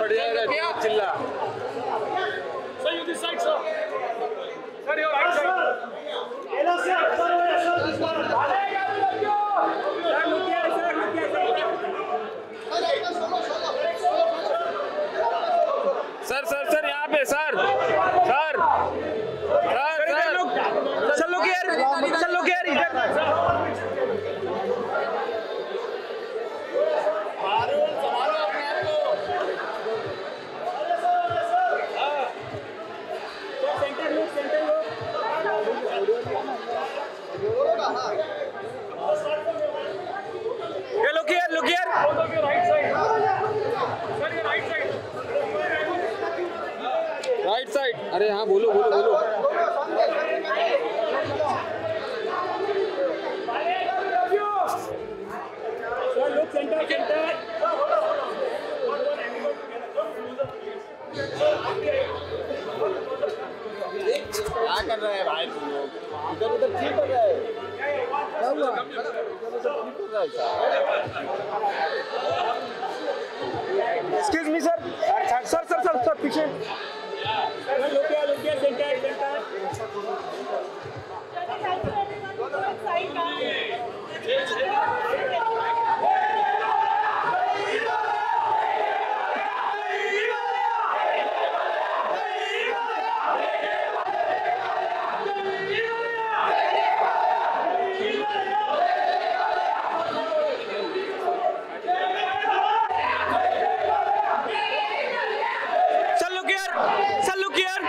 बढ़िया है चिल्ला sir you this side sir your right side एला सर सर सर यहाँ पे सर सर सर चलो के यार look here both of you right side sir your right side अरे हाँ बोलो sir look center क्या कर रहे हैं भाई तुम लोग इधर ठीक कर रहे हैं क्या हुआ ठीक कर रहा है excuse me sir पीछे look here center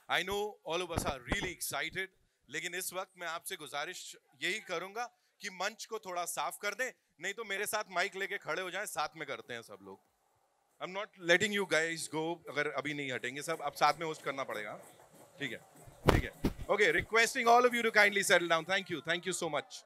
I know all of us are really excited, लेकिन इस वक्त मैं आपसे गुजारिश यही करूंगा कि मंच को थोड़ा साफ कर दें, नहीं तो मेरे साथ माइक लेके खड़े हो जाएं, साथ में करते हैं सब लोग. I'm not letting you guys go, अगर अभी नहीं हटेंगे सब, अब साथ में होस्ट करना पड़ेगा. ठीक है. Okay, requesting all of you to kindly settle down. Thank you so much.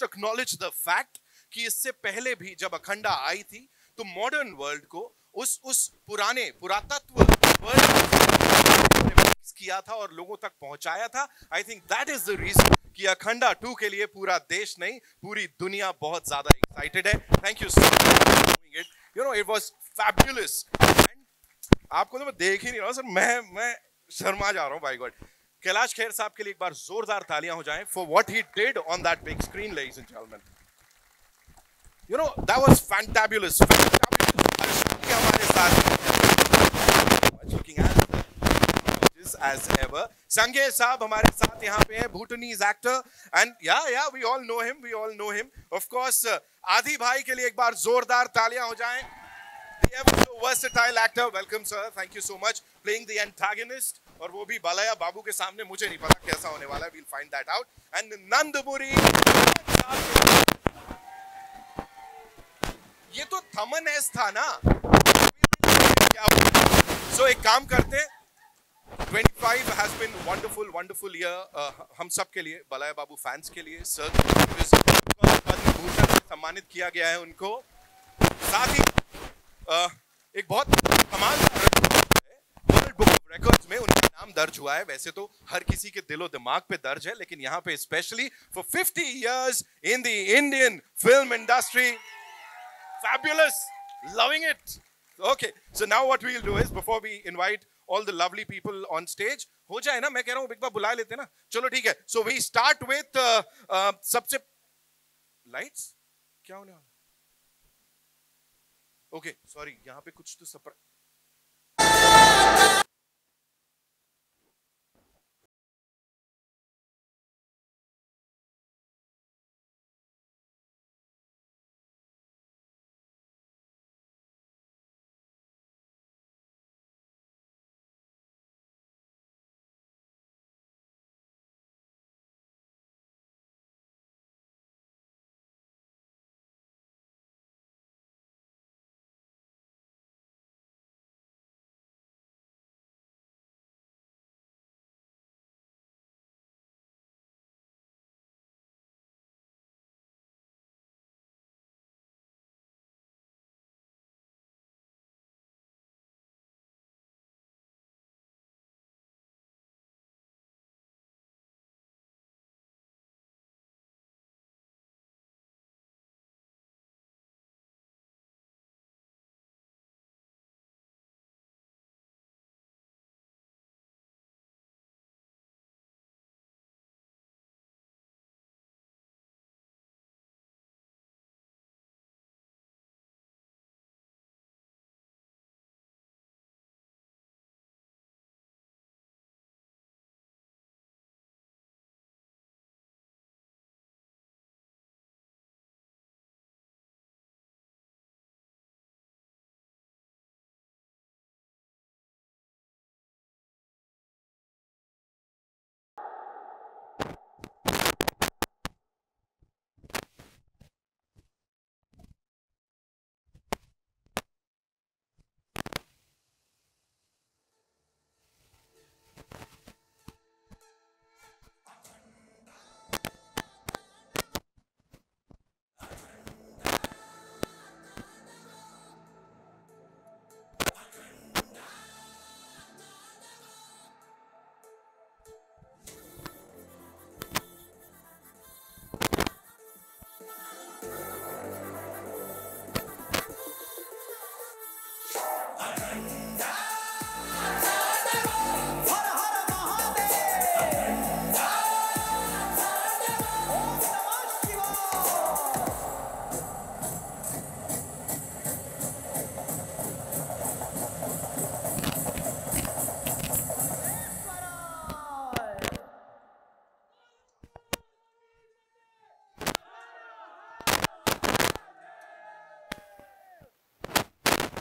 Acknowledge the fact कि इससे पहले भी जब अखंडा आई थी तो मॉडर्न वर्ल्ड को उस पुराने पुरातत्व वर्ल्ड किया था और लोगों तक पहुंचाया था. I think that is the reason कि अखंडा 2 के लिए पूरा देश नहीं, पूरी दुनिया बहुत ज्यादा एक्साइटेड है. Thank you so much. You know it was fabulous. आपको तो मैं देख ही नहीं रहा सर, मैं शर्मा जा रहा हूं. Bye God. कैलाश खेर साहब के लिए एक बार जोरदार तालियां हो जाएं for what he did on that big screen, ladies and gentlemen. You know, that was fantabulous. Fantabulous. हमारे साथ looking as ever. Sanjay साहब हमारे साथ यहाँ पे हैं, Bhutanese actor, and yeah, we all know him. Of course, आदि भाई के लिए एक बार जोरदार तालियां हो जाएं. The ever so versatile actor, welcome sir, thank you so much. Playing the antagonist, और वो भी बालाया बाबू के सामने, मुझे नहीं पता कैसा होने वाला है, we'll find that out. And Nandamuri. ये तो थमन एस था ना. So एक काम करते हैं. 25 has been wonderful year. हम सब के लिए, बालाया बाबू फैंस के लिए, सर पद्म भूषण से सम्मानित किया गया है उनको. साथ ही एक बहुत कमाल वर्ल्ड बुक ऑफ रिकॉर्ड्स में उनका नाम दर्ज हुआ है. वैसे तो हर किसी के दिलो दिमाग पे दर्ज है, लेकिन यहाँ पे specially for 50 years in the Indian film industry. Fabulous, loving it. Okay, so now what we'll do is, before we invite all the lovely people on stage, हो जाए ना, मैं कह रहा हूँ एक बार बुला लेते ना. चलो ठीक है. So we start with सबसे lights क्या होने वाला? Okay, sorry, यहाँ पे कुछ तो surprise.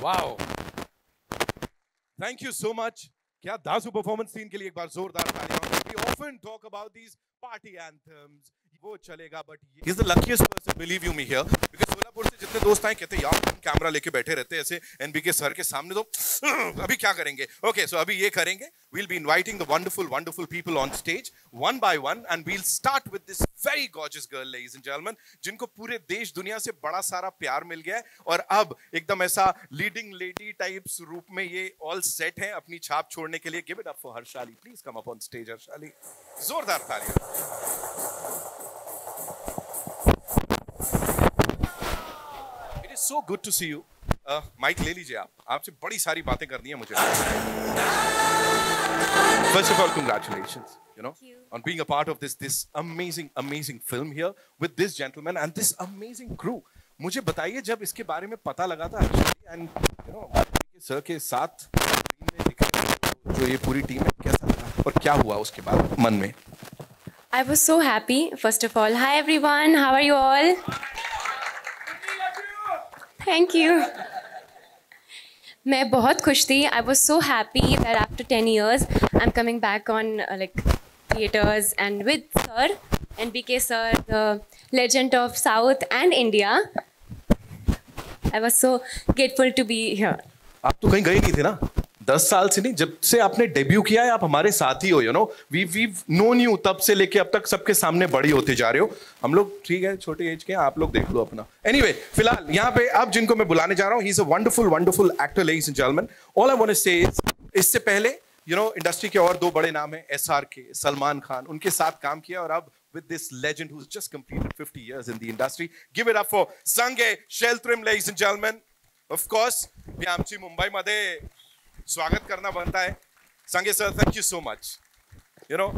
Wow. Thank you so much. क्या दासू परफॉर्मेंस सीन के लिए एक बार जोरदार तालियां. We often talk about these party anthems. वो चलेगा, but he's the luckiest person, believe you me, here. Because Solapur से जितने दोस्त आए कहते यार हम कैमरा लेके बैठे रहते ऐसे एनबीके सर के सामने, तो अभी क्या करेंगे? Okay, so अभी ये करेंगे. We'll be inviting the wonderful people on stage one by one, and we'll start with this very gorgeous girl, ladies and gentlemen, जिनको पूरे देश दुनिया से बड़ा सारा प्यार मिल गया है और अब एकदम ऐसा लीडिंग लेडी टाइप्स रूप में ये ऑल सेट हैं अपनी छाप छोड़ने के लिए. Give it up for Harshali. Please come up on stage, Harshali. जोरदार तालियां. It is so good to see you. Mike ले लीजिए आप. आपसे बड़ी सारी बातें करनी है मुझे. First of all, congratulations, you know, on being a part of this amazing film here with this gentleman and this amazing crew. मुझे बताइए जब इसके बारे में पता लगा था एंड यू नो सर के साथ टीम में दिख रहे जो ये पूरी टीम है, कैसा लगा और क्या हुआ उसके बाद मन में? I was so happy. First of all, hi everyone. How are you all? Thank you. मैं बहुत खुश थी. I was so happy that after 10 years, I'm coming back on like theaters and with Sir, NBK Sir, the legend of South and India. I was so grateful to be here. आप तो कहीं गए नहीं थे ना 10 साल से, नहीं जब से आपने डेब्यू किया है आप हमारे साथ ही हो, you know we known you तब से लेके अब तक सबके सामने बड़ी होते जा रहे हो. हम लोग ठीक है छोटे एज के, आप लोग देख लो अपना. एनीवे फिलहाल यहाँ पे अब जिनको मैं बुलाने जा रहा हूँ, he is a wonderful actor ladies and gentleman. All I want to say इससे पहले यू नो इंडस्ट्री के और 2 बड़े नाम हैं, SRK, सलमान खान, उनके साथ काम किया और अब with this legend who's just completed 50 years in the industry. Give it up for Sanjay Sheltrim, ladies and gentlemen. Of course, मी आमची मुंबईमध्ये स्वागत करना बनता है. Sanjay sir, thank you so much. You know,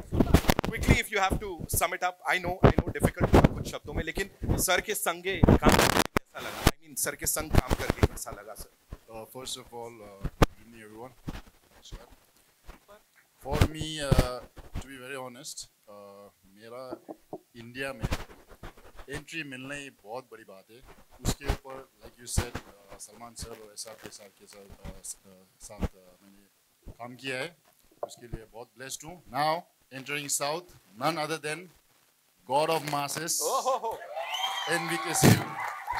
quickly if you have to sum it up, I know difficult कुछ शब्दों में, लेकिन सर के संगे काम करके कैसा लगा? I mean सर के संग काम करके कैसा लगा sir? First of all, good evening everyone. For me, to be very honest, मेरा इंडिया में एंट्री मिलना ही बहुत बड़ी बात है. उसके ऊपर like you said Salman sir और SRK सर के साथ मैंने काम किया है, उसके लिए बहुत ब्लेस्ड हूँ. Now entering south, none other than god of masses, NBK Simha.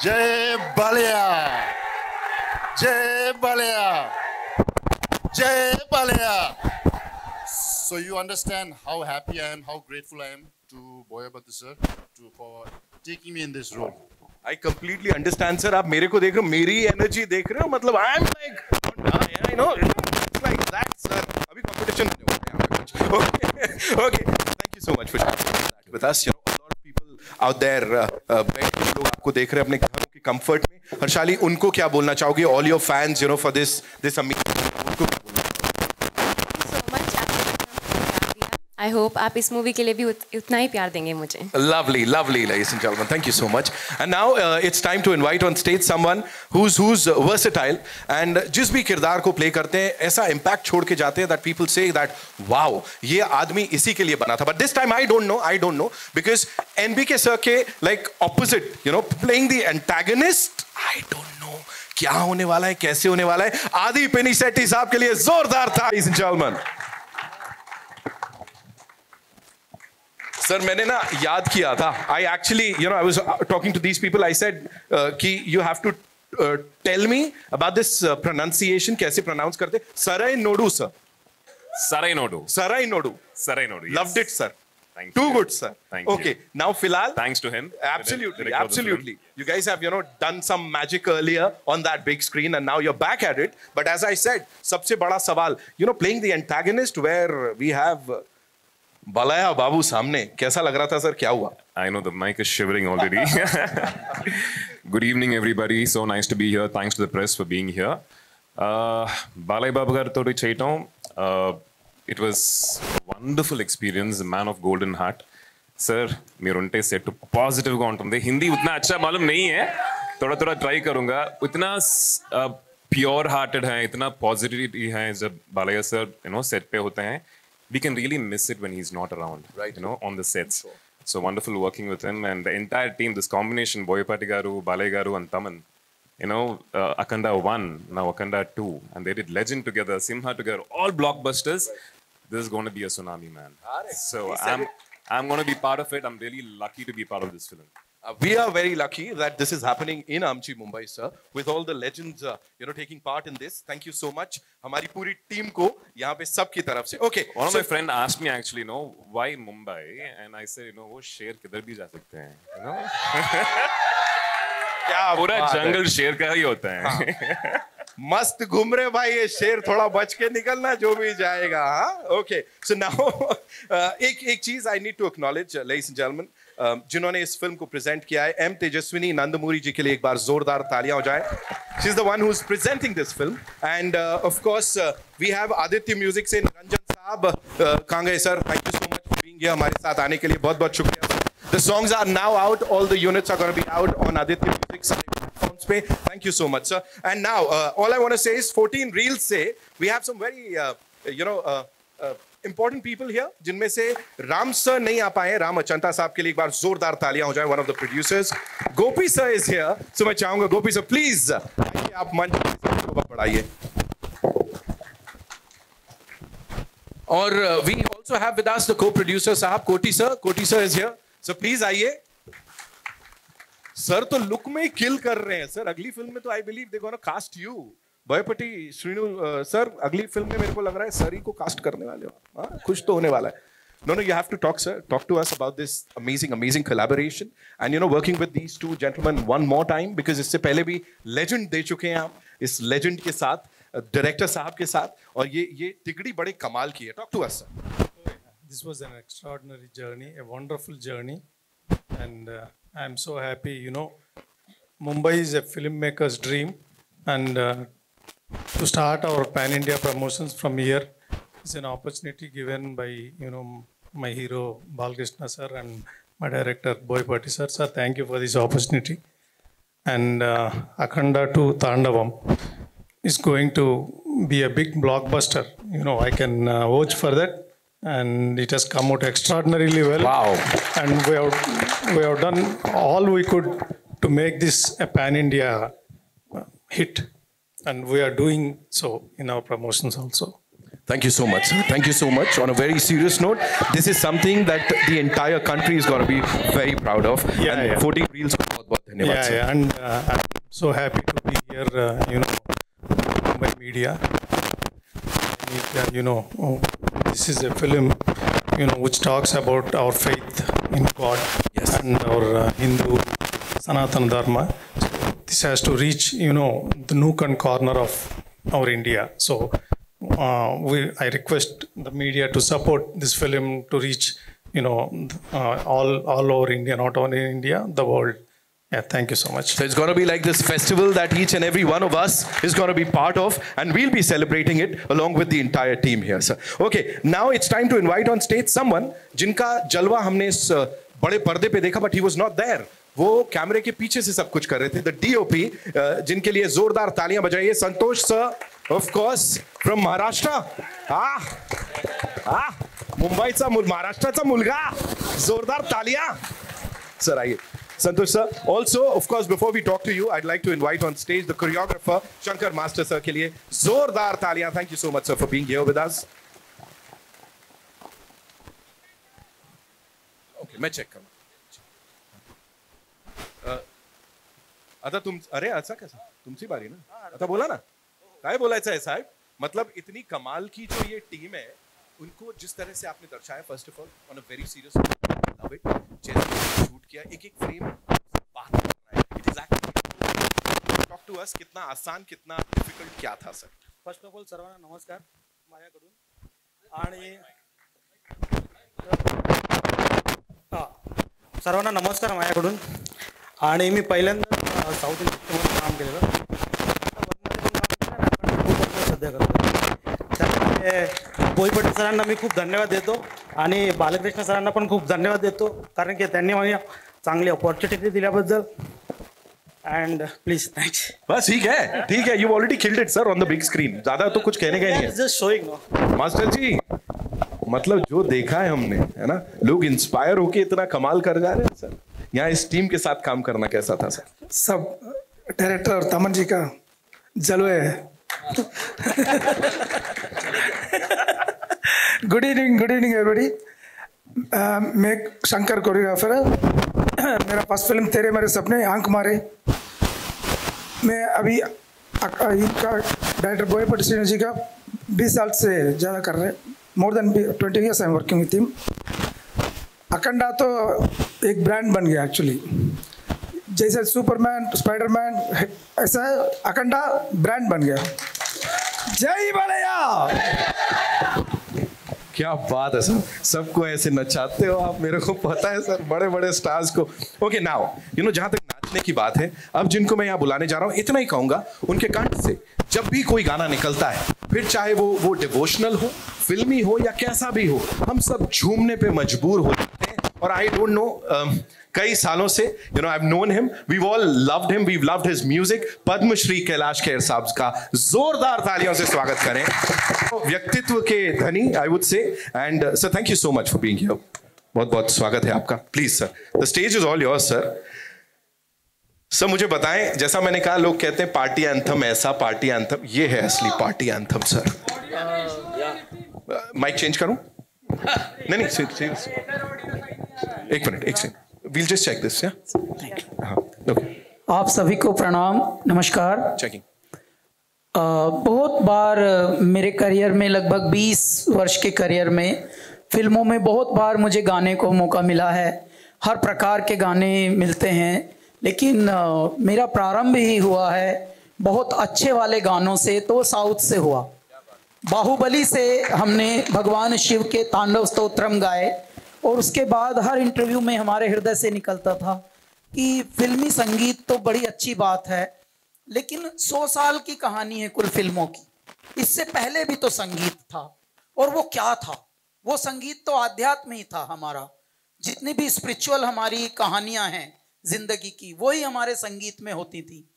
जय बालिया, जय बालिया, जय Ballia. So you understand how happy I am, how grateful I am to Boya Bhatt sir for taking me in this role. I completely understand sir. आप मेरे को देख रहे हो, मेरी एनर्जी देख रहे हो, मतलब I am like I know it's like that sir. अभी competition नहीं हो रहा है यहाँ पे कुछ. Okay, thank you so much for sharing that with us. You know, a lot of people out there बैठ के लोग आपको देख रहे हैं अपने घरों के comfort में. हर्षाली, उनको क्या बोलना चाहोगे? All your fans, you know, for this amazing, उनको क्या बोलना? I hope आप इस मूवी के लिए भी उतना ही प्यार देंगे मुझे. Lovely, ladies and gentlemen. Thank you so much. And now it's time to invite on stage someone who's versatile and जिस भी किरदार को play करते हैं ऐसा impact छोड़ के जाते हैं that people say that wow, ये आदमी इसी के लिए बना था. But this time I don't know because NBK sir के like opposite, you know, playing the antagonist, I don't know क्या होने वाला है, कैसे होने वाला है. आदि पिनिसेट्टी साहब के लिए जोरदार था, ladies and gentlemen. सर मैंने ना याद किया था, I actually, you know, I was talking to these people, I said कि you have to tell me about this pronunciation, कैसे pronounce करते? Sarai Nodu sir. Sarai Nodu. Sarai Nodu. Sarai Nodu. Yes. Loved it sir. Thank you. Too good sir. Thank you. Okay, now Filal. Thanks to him. Absolutely. You guys have, you know, done some magic earlier on that big screen and now you're back at it. But as I said, सबसे बड़ा सवाल, you know, playing the antagonist where we have बालाया बाबू सामने, कैसा लग रहा था sir? क्या हुआ? I know the mic is shivering already. Good evening everybody. So nice to be here. Thanks to the press for being here. Balai Babu garu todi cheytam. It was a wonderful experience. The man of golden heart. Sir, मेरे उनटे set positive का उन्होंने हिंदी उतना अच्छा मालूम नहीं है, थोड़ा ट्राई करूँगा. इतना प्योर हार्टेड है, इतना पॉजिटिविटी है जब बालाया सर you know सेट पे होते हैं. We can really miss it when he's not around, right? You know, on the sets. So wonderful working with him and the entire team. This combination, Boyapati Garu, Balai Garu, and Taman. You know, Akanda 1, now Akanda 2, and they did Legend together, Simha together, all blockbusters. This is going to be a tsunami, man. So I'm going to be part of it. I'm really lucky to be part of this film. We are very lucky that this is happening in Amchi, Mumbai, sir, with all the legends, you know, taking part in this. Thank you so much. हमारी पूरी team को यहाँ पे सब की तरफ से. Okay. One of my friend asked me actually, you know, why Mumbai? And I said, you know, वो शेर किधर भी जा सकते हैं, you know. क्या पूरा जंगल शेर का ही होता है. मस्त घूम रहे भाई ये शेर, थोड़ा बच के निकलना जो भी जाएगा. हाँ, okay. So now एक चीज I need to acknowledge, ladies and gentlemen. जिन्होंने इस फिल्म को प्रेजेंट किया है, एम तेजस्विनी नंदमूरी जी के लिए एक बार जोरदार तालियां हो जाए. She is the one who is presenting this film and of course we have Aditya music से निरंजन साहब. कहाँ गए sir? Thank you so much for being here, हमारे साथ आने के लिए बहुत बहुत शुक्रिया. The songs are now out, all the units are gonna be out on Aditya music. पे. Thank you so much, sir. And now, all I want to say is 14 reels से we have some very, important people here, जिनमें से Ram sir नहीं आ पाए. राम अचंता साहब के लिए एक बार जोरदार तालियां हो जाए. One of the producers. Gopi sir is here. So मैं चाहूंगा गोपी सर प्लीज आप मंच पर बढ़ाइए. और we also have with us the co-producer साहब कोटी सर. कोटी sir is here. So please आइए. सर तो लुक में ही किल कर रहे हैं सर. अगली फिल्म में तो I believe they gonna cast you. Boyapati Srinu sir अगली फिल्म में मेरे को लग रहा है सर ही को कास्ट करने वाले हो. हाँ खुश तो होने वाला है. No, you have to talk, sir. Talk to us about this amazing collaboration. And working with these two gentlemen one more time, because इससे पहले भी legend दे चुके हैं आप. इस legend के साथ, director साहब के साथ, और ये तिगड़ी बड़े कमाल की है. Talk to us, sir. This was an extraordinary journey, a wonderful journey, and I'm so happy. Mumbai is a filmmaker's dream, and to start our pan-India promotions from here is an opportunity given by my hero Balkrishna sir and my director Boypati sir. Sir, thank you for this opportunity. And Akhanda to Tandavam is going to be a big blockbuster. I can vouch for that. And it has come out extraordinarily well. Wow. And we have done all we could to make this a pan-India hit. And we are doing so in our promotions also. Thank you so much. Thank you so much. On a very serious note, this is something that the entire country is going to be very proud of. Yeah, and yeah. 14 reels. Yeah. And I'm so happy to be here, by media. This is a film, which talks about our faith in God. Yes. And our Hindu Sanatana Dharma. So this has to reach, the nook and corner of our India. So I request the media to support this film to reach, all over India, not only in India, the world. Yeah, thank you so much. So it's going to be like this festival that each and every one of us is going to be part of, and we'll be celebrating it along with the entire team here, sir. Okay, now it's time to invite on stage someone जिनका जलवा हमने इस बड़े पर्दे पे देखा, but he was not there. वो कैमरे के पीछे से सब कुछ कर रहे थे. The DOP, जिनके लिए जोरदार तालियां बजाइए. संतोष sir, of course, from Maharashtra. मुंबईचा महाराष्ट्राचा मुलगा. जोरदार तालियां. सर आइए. Santosh sir, also of course before we talk to you, I'd like to invite on stage the choreographer Shankar Master sir के लिए जोरदार तालियां. Thank you so much sir for being here with us. Okay, मैं check करूँ. आता तुम अरे ऐसा कैसा तुमसी बारी ना. आता बोला ना काय बोलायचं आहे साहेब. मतलब इतनी कमाल की जो ये टीम है, उनको जिस तरह से आपने दर्शाया, first of all on a very serious love it. जैसे शूट किया, एक फ्रेम बात कर रहा है. It is actually talk to us. कितना आसान, कितना डिफिकल्ट क्या था सर? फर्स्ट ऑफ ऑल सर्वांना नमस्कार माझ्याकडून. आणि सर्वांना नमस्कार माझ्याकडून. आणि मी पहिल्यांदा साऊथ इंडियामध्ये काम केलेलं, सध्या करतो. त्यामुळे बोईपटे सरांना मी खूप धन्यवाद देतो आणि बालकृष्ण सरांना पण खूप धन्यवाद देतो, कारण की त्यांनी मला चांगली अपॉर्च्युनिटी दिल्याबद्दल. And please thanks. बस ठीक है. You already killed it sir on the big screen. ज्यादा तो कुछ कहने का नहीं है. जस्ट शोइंग नो मास्टर जी. मतलब जो देखा है हमने, है ना, लोग इंस्पायर होके इतना कमाल कर जा रहे हैं सर. यहाँ इस टीम के साथ काम करना कैसा था सर? सब डायरेक्टर और तमन जी का जलवे है. Good evening everybody. मैं शंकर कोरियोग्राफर है. मेरा फर्स्ट फिल्म तेरे मेरे सपने आंख मारे. मैं अभी इनका डायरेक्टर बोयपटी श्रीनु जी का 20 साल से ज़्यादा कर रहे हैं. More than 20 years I am working with him. Akhanda तो एक ब्रांड बन गया एक्चुअली. जैसे सुपरमैन, स्पाइडरमैन, ऐसा अखंडा ब्रांड बन गया. जय बलैया. क्या बात है सर. सबको ऐसे नचाते हो आप. मेरे को पता है सर, बड़े बड़े स्टार्स को. ओके नाउ जहां तक नाचने की बात है, अब जिनको मैं यहाँ बुलाने जा रहा हूँ, इतना ही कहूंगा, उनके कंठ से जब भी कोई गाना निकलता है, फिर चाहे वो डिवोशनल हो, फिल्मी हो या कैसा भी हो, हम सब झूमने पे मजबूर हो जाते हैं. और आई डोंट नो कई सालों से I've known him. We've all loved him. We've loved his music. Padmashri Kailash Kher साहब का जोरदार तालियों से स्वागत करें. व्यक्तित्व के धनी, I would say. And sir, thank you so much for being here. बहुत बहुत स्वागत है आपका. Please sir, the stage is all yours sir. Sir मुझे बताएं, जैसा मैंने कहा लोग कहते हैं पार्टी एंथम ऐसा, पार्टी एंथम, ये है असली party anthem sir. Mike change करूं? नहीं सीरियस. एक मिनट, एक second. We'll just check this, yeah? हाँ, okay. आप सभी को प्रणाम, नमस्कार. Checking. बहुत बार मेरे करियर में, लगभग 20 वर्ष के करियर में, फिल्मों में बहुत बार मुझे गाने को मौका मिला है. हर प्रकार के गाने मिलते हैं, लेकिन मेरा प्रारंभ ही हुआ है बहुत अच्छे वाले गानों से, तो साउथ से हुआ. बाहुबली से हमने भगवान शिव के तांडव स्तोत्रम गाए, और उसके बाद हर इंटरव्यू में हमारे हृदय से निकलता था कि फिल्मी संगीत तो बड़ी अच्छी बात है, लेकिन 100 साल की कहानी है कुल फिल्मों की. इससे पहले भी तो संगीत था, और वो क्या था? वो संगीत तो आध्यात्म ही था हमारा. जितनी भी स्पिरिचुअल हमारी कहानियां हैं जिंदगी की, वही हमारे संगीत में होती थी.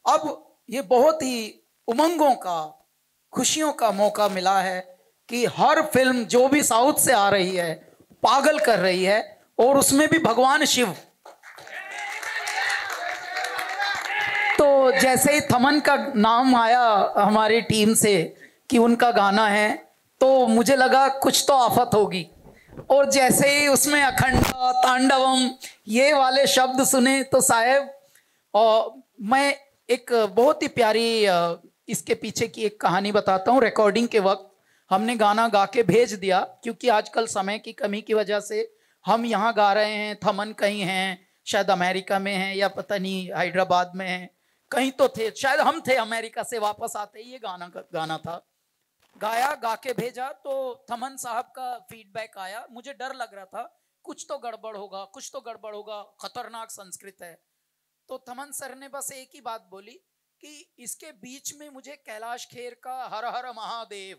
अब ये बहुत ही उमंगों का, खुशियों का मौका मिला है कि हर फिल्म जो भी साउथ से आ रही है पागल कर रही है, और उसमें भी भगवान शिव. तो जैसे ही थमन का नाम आया हमारी टीम से कि उनका गाना है, तो मुझे लगा कुछ तो आफत होगी. और जैसे ही उसमें अखंडा तांडवम ये वाले शब्द सुने तो साहब, मैं एक बहुत ही प्यारी इसके पीछे की एक कहानी बताता हूँ. रिकॉर्डिंग के वक्त हमने गाना गा के भेज दिया, क्योंकि आजकल समय की कमी की वजह से हम यहाँ गा रहे हैं, थमन कहीं हैं, शायद अमेरिका में हैं, या पता नहीं हैदराबाद में हैं, कहीं तो थे, शायद हम थे अमेरिका से वापस आते ही ये गाना था. गाया, गा के भेजा, तो थमन साहब का फीडबैक आया. मुझे डर लग रहा था कुछ तो गड़बड़ होगा, कुछ तो गड़बड़ होगा, खतरनाक संस्कृत है. तो थमन सर ने बस एक ही बात बोली कि इसके बीच में मुझे कैलाश खेर का हर हर महादेव,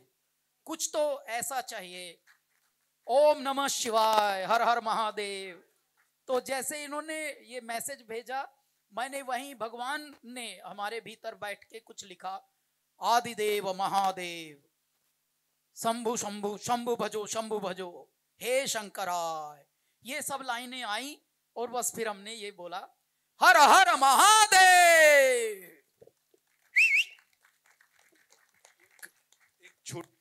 कुछ तो ऐसा चाहिए, ओम नमः शिवाय, हर हर महादेव. तो जैसे इन्होंने ये मैसेज भेजा, मैंने वहीं भगवान ने हमारे भीतर बैठ के कुछ लिखा, आदिदेव महादेव, शंभु शंभु शंभु भजो हे शंकराय. ये सब लाइनें आई, और बस फिर हमने ये बोला, हर हर महादेव. एक छोटी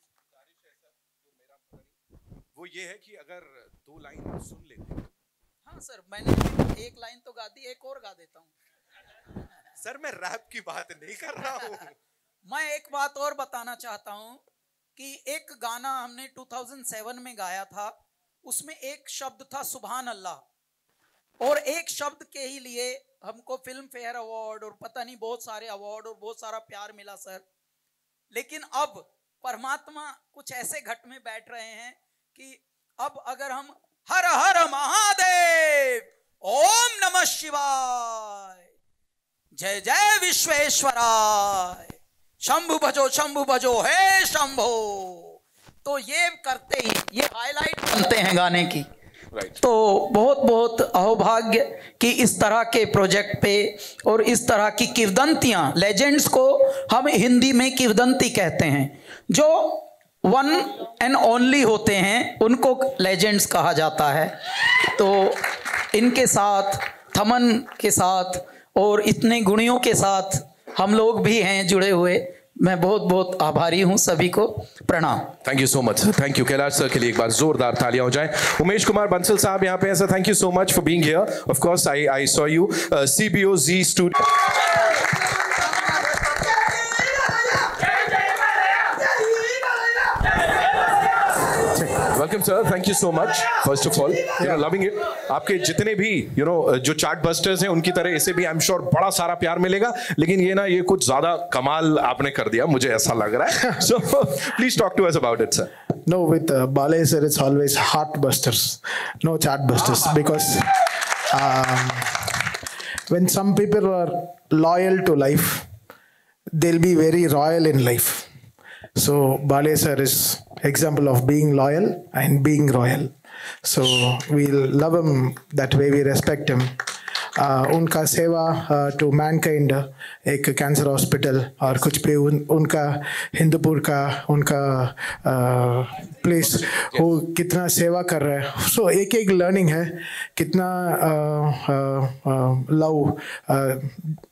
वो ये है कि अगर 2 लाइन सुन लेते. हाँ सर, मैंने एक लाइन तो गा दी, एक और गा देता हूँ. सर मैं रैप की बात नहीं कर रहा हूँ. मैं एक बात और बताना चाहता हूँ कि एक गाना हमने 2007 में गाया था, उसमें एक शब्द था सुभान अल्लाह, और एक शब्द के ही लिए हमको फिल्म फेयर अवार्ड और पता नहीं बहुत सारे अवार्ड और बहुत सारा प्यार मिला सर. लेकिन अब परमात्मा कुछ ऐसे घट में बैठ रहे हैं कि अब अगर हम हर हर महादेव, ओम नमः शिवाय, जय जय विश्वेश्वराय, शंभु भजो हे शंभो, तो ये करते ही ये हाईलाइट बनते हैं गाने की. तो बहुत बहुत अहोभाग्य कि इस तरह के प्रोजेक्ट पे और इस तरह की किंवदंतियां, लेजेंड्स को हम हिंदी में किंवदंती कहते हैं, जो वन एंड ओनली होते हैं, उनको लेजेंड्स कहा जाता है. तो इनके साथ, थमन के साथ और इतने गुणियों के साथ हम लोग भी हैं जुड़े हुए. मैं बहुत बहुत आभारी हूं, सभी को प्रणाम. Thank you so much sir. Thank you. Kailash sir के लिए एक बार जोरदार तालियां हो जाएं. उमेश कुमार बंसल साहब यहाँ पे हैं sir. Thank you so much for being here. Of course I saw you CBOZ studio. Welcome sir. Thank you so much. First of all loving it. आपके जितने भी जो चार्ट बस्टर्स हैं, उनकी तरह इसे भी आई एम श्योर बड़ा सारा प्यार मिलेगा, लेकिन ये कुछ ज्यादा कमाल आपने कर दिया, मुझे ऐसा लग रहा है. So please talk to us about it sir. No, with Balay sir, it's always heart busters, no chat busters, because when some people are loyal to life, they'll be very royal in life. So Balay sir is example of being loyal and being royal. So we love him that way, we respect him. उनका सेवा to Mankind एक cancer hospital और कुछ भी उनका हिंदूपुर का उनका place वो कितना सेवा कर रहा है. सो एक एक लर्निंग है कितना love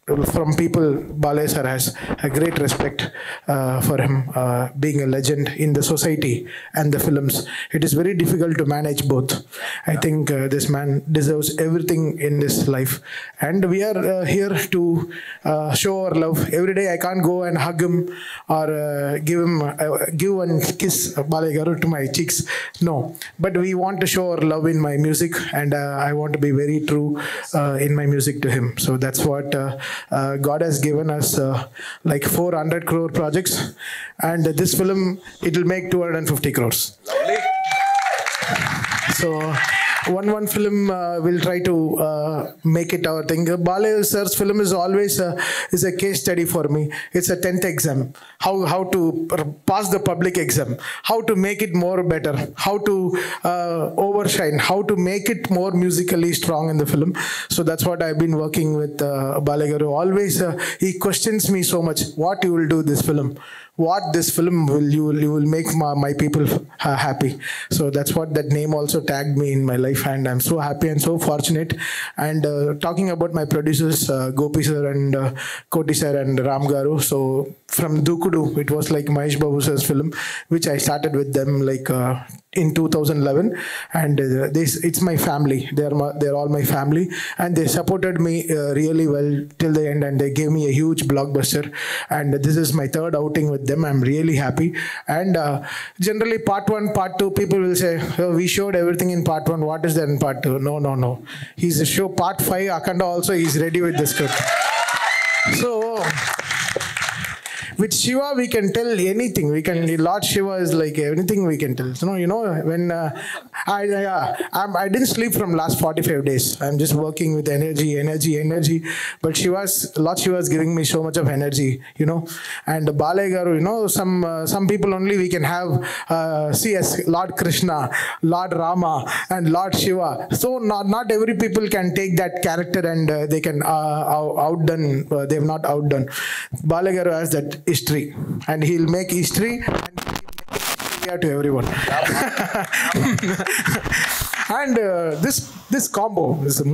from people. Balay sir has a great respect for him being a legend in the society and the films. It is very difficult to manage both. I think this man deserves everything in this life, and we are here to show our love. Every day I can't go and hug him or give one kiss Balay garu to my cheeks. No, but we want to show our love in my music, and I want to be very true in my music to him. So that's what God has given us like 400 crore projects, and this film, it will make 250 crores. Lovely. So one film we'll try to make it our thing. Balay sir's film is always is a case study for me. It's a 10th exam. How to pass the public exam, how to make it more better, how to overshine, how to make it more musically strong in the film. So that's what I've been working with Balay garu. Always he questions me so much. What you will do this film? What this film you will make my people happy. So that's what that name also tagged me in my life, and I'm so happy and so fortunate. And talking about my producers, Gopi sir and Koti sir and Ram garu. So from Dukudu, it was like Mahesh Babu sir's film, which I started with them like in 2011, and it's my family. They're all my family, and they supported me really well till the end, and they gave me a huge blockbuster. And this is my third outing with them. I'm really happy. And generally part 1, part 2, people will say, oh, we showed everything in part 1. What is there in part 2? No. He's a show part 5. Akhanda also, he's ready with the script. So with Shiva, we can tell anything. Lord Shiva is like anything we can tell. So, when I didn't sleep from last 45 days. I'm just working with energy. But Lord Shiva is giving me so much of energy, And Balay garu, some people only we can have see as Lord Krishna, Lord Rama, and Lord Shiva. So not every people can take that character and they can outdone. They have not outdone. Balay garu has that history, and he'll make history and he'll make to everyone. And this combo is the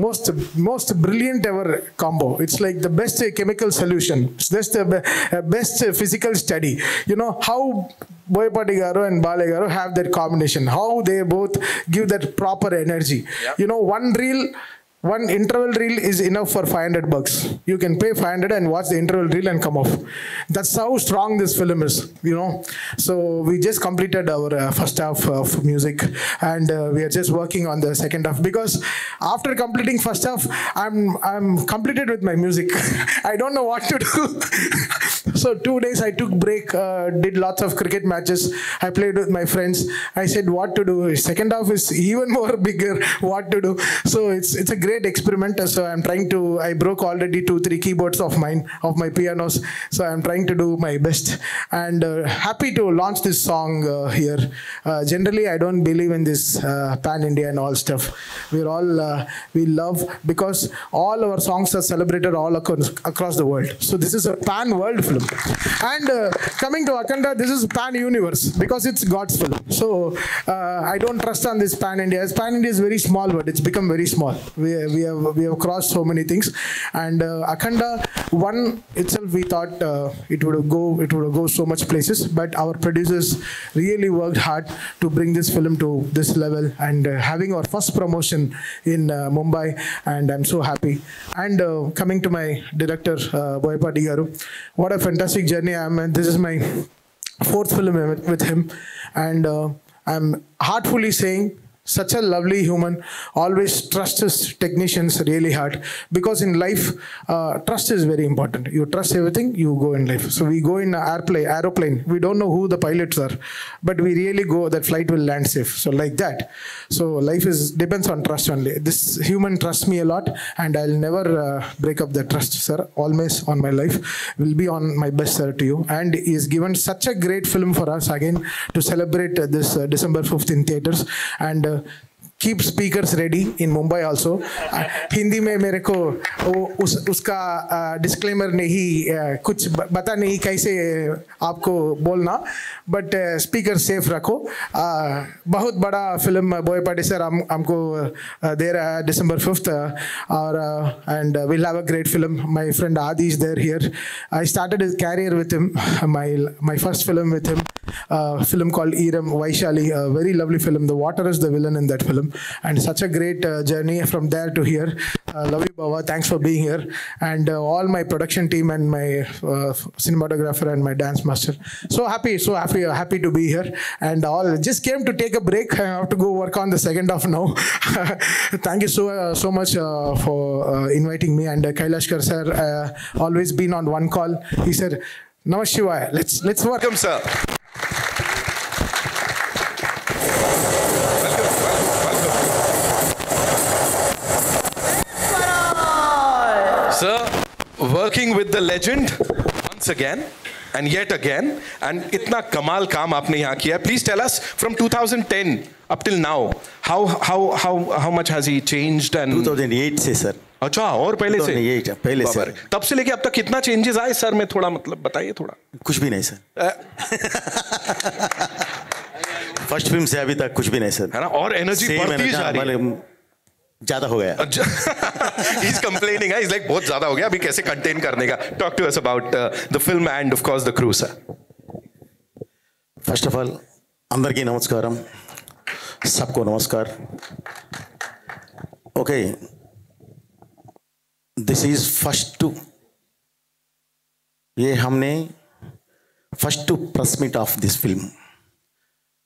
most brilliant ever combo. It's like the best chemical solution. It's just the best physical study. How Boyapati garu and Balay garu have that combination. How they both give that proper energy. Yep. One interval reel is enough for $500. You can pay 500 and watch the interval reel and come off. That's how strong this film is, So we just completed our first half of music, and we are just working on the second half, because after completing first half, I'm completed with my music. I don't know what to do. So 2 days I took break, did lots of cricket matches. I played with my friends. I said what to do. Second half is even more bigger. What to do? So it's a great experiment. So I broke already 2-3 keyboards of my pianos. So I'm trying to do my best, and happy to launch this song here. Generally, I don't believe in this pan-India and all stuff. We're all, we love, because all our songs are celebrated all across the world. So this is a pan-world film. And coming to Akhanda, this is pan-universe, because it's God's film. So I don't trust on this pan-India. Pan-India is very small, but it's become very small. We have crossed so many things, and Akhanda 1 itself, we thought it would go so much places, but our producers really worked hard to bring this film to this level, and having our first promotion in Mumbai, and I'm so happy. And coming to my director Boyapati garu, what a fantastic journey. This is my 4th film with him, and I'm heartfully saying, such a lovely human, always trusts his technicians really hard, because in life, trust is very important. You trust everything, you go in life. So we go in aeroplane, we don't know who the pilots are, but we really go, that flight will land safe. So like that. So life depends on trust only. This human trusts me a lot, and I'll never break up the trust, sir. Always on my life, will be on my best, sir, to you. And he's given such a great film for us again to celebrate this December 5th in theaters. And keep speakers ready in Mumbai also. Hindi में मेरे को उसका disclaimer नहीं कुछ बता नहीं कैसे आपको बोलना, but speaker safe रखो. बहुत बड़ा film बोयपाटी सर हमको दे रहा है December 5th और and we'll have a great film. My friend Adi is there here. I started his career with him. My first film with him, film called Iram Vaishali, a very lovely film. The water is the villain in that film, and such a great journey from there to here. Love you, Baba. Thanks for being here, and all my production team and my cinematographer and my dance master. So happy to be here, and all just came to take a break. I have to go work on the second half now. Thank you so much for inviting me, and Kailashkar sir always been on one call. He said, Namah Shivaya, let's work. Welcome, sir. Sir, working with the legend once again and yet again, and itna kamal kaam aapne yahan kiya. Please tell us from 2010 up till now, how much has he changed? And 2008 से sir. अच्छा, और पहले से? 2008 पहले से. तब से लेके अब तक कितना चेंजेस आए सर? में थोड़ा मतलब बताइए थोड़ा. कुछ भी नहीं सर. फर्स्ट फिल्म से अभी तक कुछ भी नहीं सर. है ना? और एनर्जी बढ़ती जा रही है. ज्यादा हो गया. He's complaining. He's like बहुत ज्यादा हो गया. अभी कैसे कंटेन करने का? Talk to us about the film and of course the crew, sir. First of all, అందరికీ నమస్కారం. सबको नमस्कार. Okay. This is first to. ये हमने first to press meet of this film.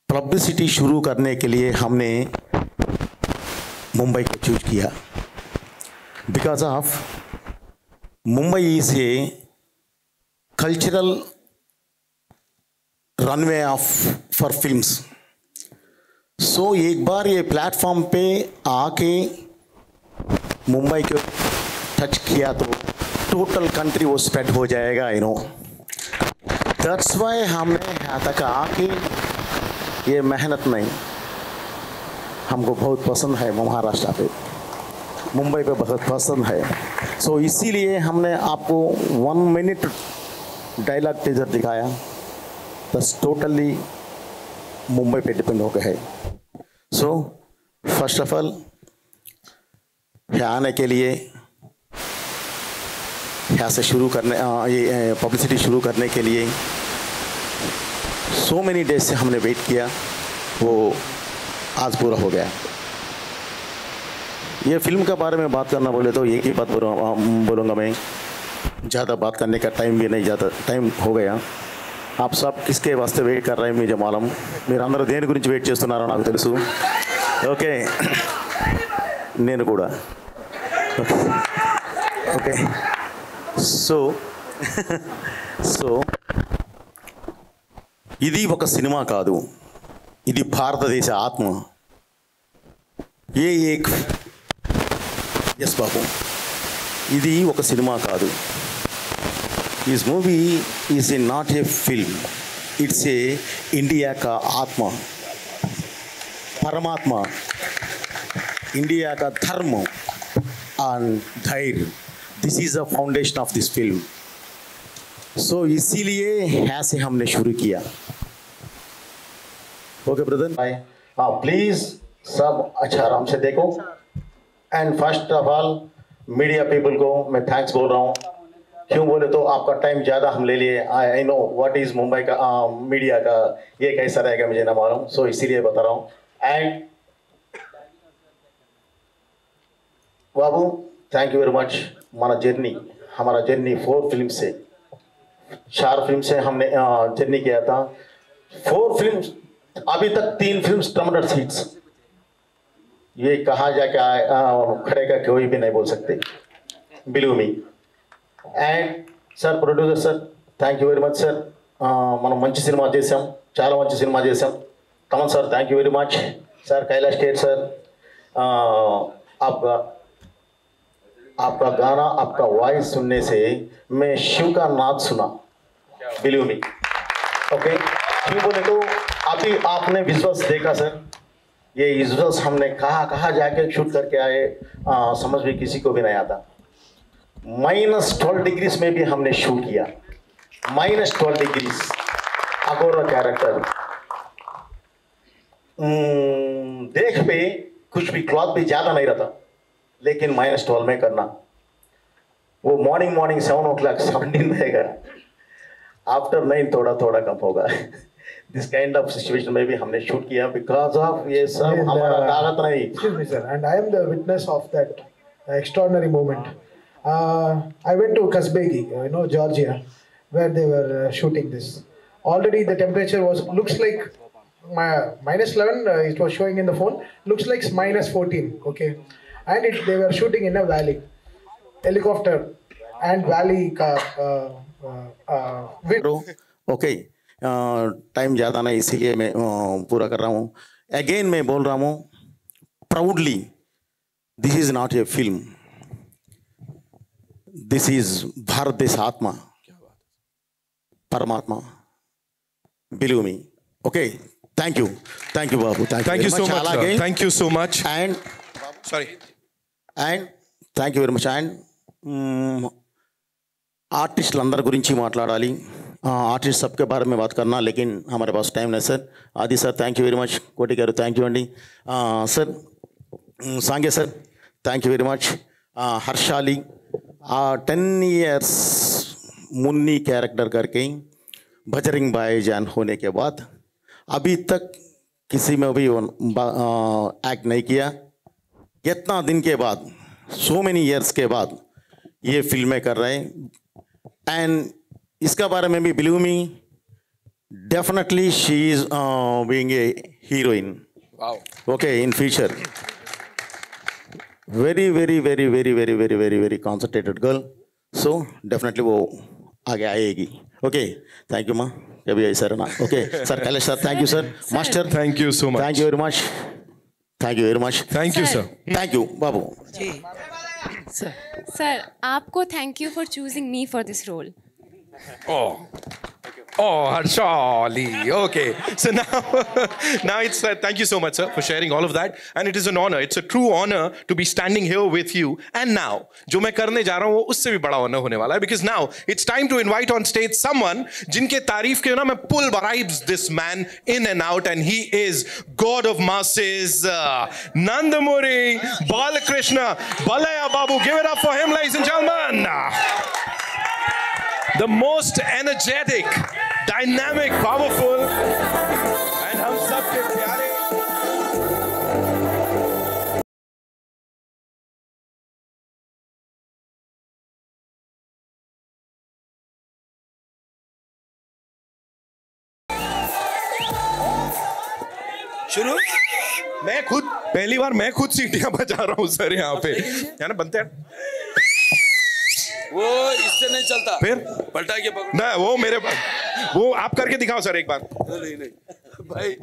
Publicity शुरू करने के लिए हमने मुंबई को चूज किया. Because of Mumbai is a cultural runway for films. So एक बार ये प्लेटफॉर्म पे आके मुंबई को टच किया तो टोटल कंट्री वो स्प्रेड हो जाएगा, you know. That's why हमने यहाँ तक आके ये मेहनत नहीं, हमको बहुत पसंद है. महाराष्ट्र पे, मुंबई पे बहुत पसंद है. सो इसीलिए हमने आपको 1 मिनट डायलॉग टीजर दिखाया. बस टोटली मुंबई पे डिपेंड हो गया है. सो फर्स्ट ऑफ ऑल यहाँ आने के लिए, यहाँ से शुरू करने ये पब्लिसिटी शुरू करने के लिए सो मेनी डेज से हमने वेट किया, वो आज पूरा हो गया. ये फिल्म के बारे में बात करना बोले तो एक ही बात बोलूँगा मैं. ज़्यादा बात करने का टाइम भी नहीं, ज़्यादा टाइम हो गया. आप सब किसके वास्ते वेट कर रहे हैं मुझे मालूम. మీరు అందరూ దేని గురించి వెయిట్ చేస్తున్నారో నాకు తెలుసు. ఓకే, నేను కూడా. ఓకే, సో ఇది ఒక సినిమా కాదు, ఇది భారతదేశ ఆత్మ. ఏ ఏక్ ఎస్ బాబు, ఇది ఒక సినిమా కాదు. This movie is a not a film, it's a India का आत्मा, परमात्मा, इंडिया का धर्म एंड धैर्य. This is the foundation of this film. So इसीलिए यहाँ से हमने शुरू किया. ओके ब्रदर, हाँ प्लीज सब अच्छा आराम से देखो. And first of all media people को मैं थैंक्स बोल रहा हूँ. क्यों बोले तो आपका टाइम ज़्यादा हम ले लिए. I know what is Mumbai का मीडिया का ये कैसा रहेगा मुझे ना मालूम. सो इसीलिए बता रहा हूँ. And Babu thank you very much. हमारा जर्नी 4 फिल्म से 4 फिल्म से हमने जर्नी किया था. 4 फिल्म, अभी तक 3 फिल्म टर्मिनेट सीट्स. ये कहा जाके खड़े का कोई भी नहीं बोल सकते, believe me. And sir producer sir thank you very much sir. మనం మంచి సినిమా చేసాం, చాలా మంచి సినిమా చేసాం. Thaman sir thank you very much. Sir Kailash Kher sir, आपका गाना, आपका वॉइस सुनने से मैं शिव का नाद सुना, बिलीव मी. ओके, क्यों बोले तो अभी आपने विश्वास देखा सर, ये विजुअल्स हमने कहाँ जाके शूट करके आए, समझ में किसी को भी नहीं आता। -12 डिग्रीज में भी हमने शूट किया, -12 डिग्रीज अगोरा कैरेक्टर। देख पे कुछ भी क्लॉथ भी ज़्यादा नहीं रहता, लेकिन -12 में करना, वो मॉर्निंग 7 o'clock 17 रहेगा, आफ्टर 9 थोड़ा कम होगा। दिस काइंड ऑफ सिचुएशन में भी हमने शूट किया बिकॉज ऑफ ये सब हमारा ताकत नहीं। Excuse me, sir, and I am the witness of that extraordinary moment. I went to Kazbegi, Georgia, where they were shooting this. Already the temperature looks like -11. It was showing in the phone. Looks like -14. Okay, and they were shooting in a valley, helicopter and valley okay, time ज़्यादा नहीं इसीलिए मैं पूरा कर रहा हूँ। Again मैं बोल रहा हूँ proudly, this is not a film, this is Bharat देश आत्मा, परमात्मा, believe me. Okay, thank you बाबू, thank you so much, thank you so much and sorry and thank you very much. And आर्टिस्टल अंदर गुरिंची माట్లాడాలి, आर्टिस्ट सबके बारे में बात करना, लेकिन हमारे पास टाइम नहीं sir. Adi sir thank you very much, Koti गाరు थैंक यू अंडी, सर सांगे sir thank you very much, Harshaali 10 years Munni character करके बजरंग भाईजान होने के बाद अभी तक किसी में भी एक्ट नहीं किया। इतना दिन के बाद, सो मेनी ईयर्स के बाद ये फिल्में कर रहे हैं, एंड इसका बारे में भी believe me, definitely she is being a heroine, okay, in future. Very very very very very very very very concentrated girl, so definitely वो आगे आएगी। ओके, थैंक यू माँ, कभी आई सर ना। Okay sir, Kailash sir thank you sir, master thank you so much, thank you very much, thank you very much, thank you sir, thank you बाबू। Sir, आपको thank you for choosing me for this role. Oh, Harshali. Okay. So now it's thank you so much, sir, for sharing all of that. And it is an honor. It's a true honor to be standing here with you. And now, जो मैं करने जा रहा हूँ, उससे भी बड़ा honor होने वाला है. Because now it's time to invite on stage someone जिनके तारीफ के ना मैं pull vibes this man in and out, and he is God of masses, Nandamuri Balakrishna Balaya Babu. Give it up for him, ladies and gentlemen. The most energetic, dynamic, powerful, and हम सबके प्यारे। शुरू मैं खुद पहली बार मैं खुद सीटियां बजा रहा हूँ सर यहाँ पे, है ना, बनते हैं वो इससे नहीं चलता, फिर पलटा के पकड़ ना, वो मेरे वो आप करके दिखाओ सर एक बार। नहीं भाई,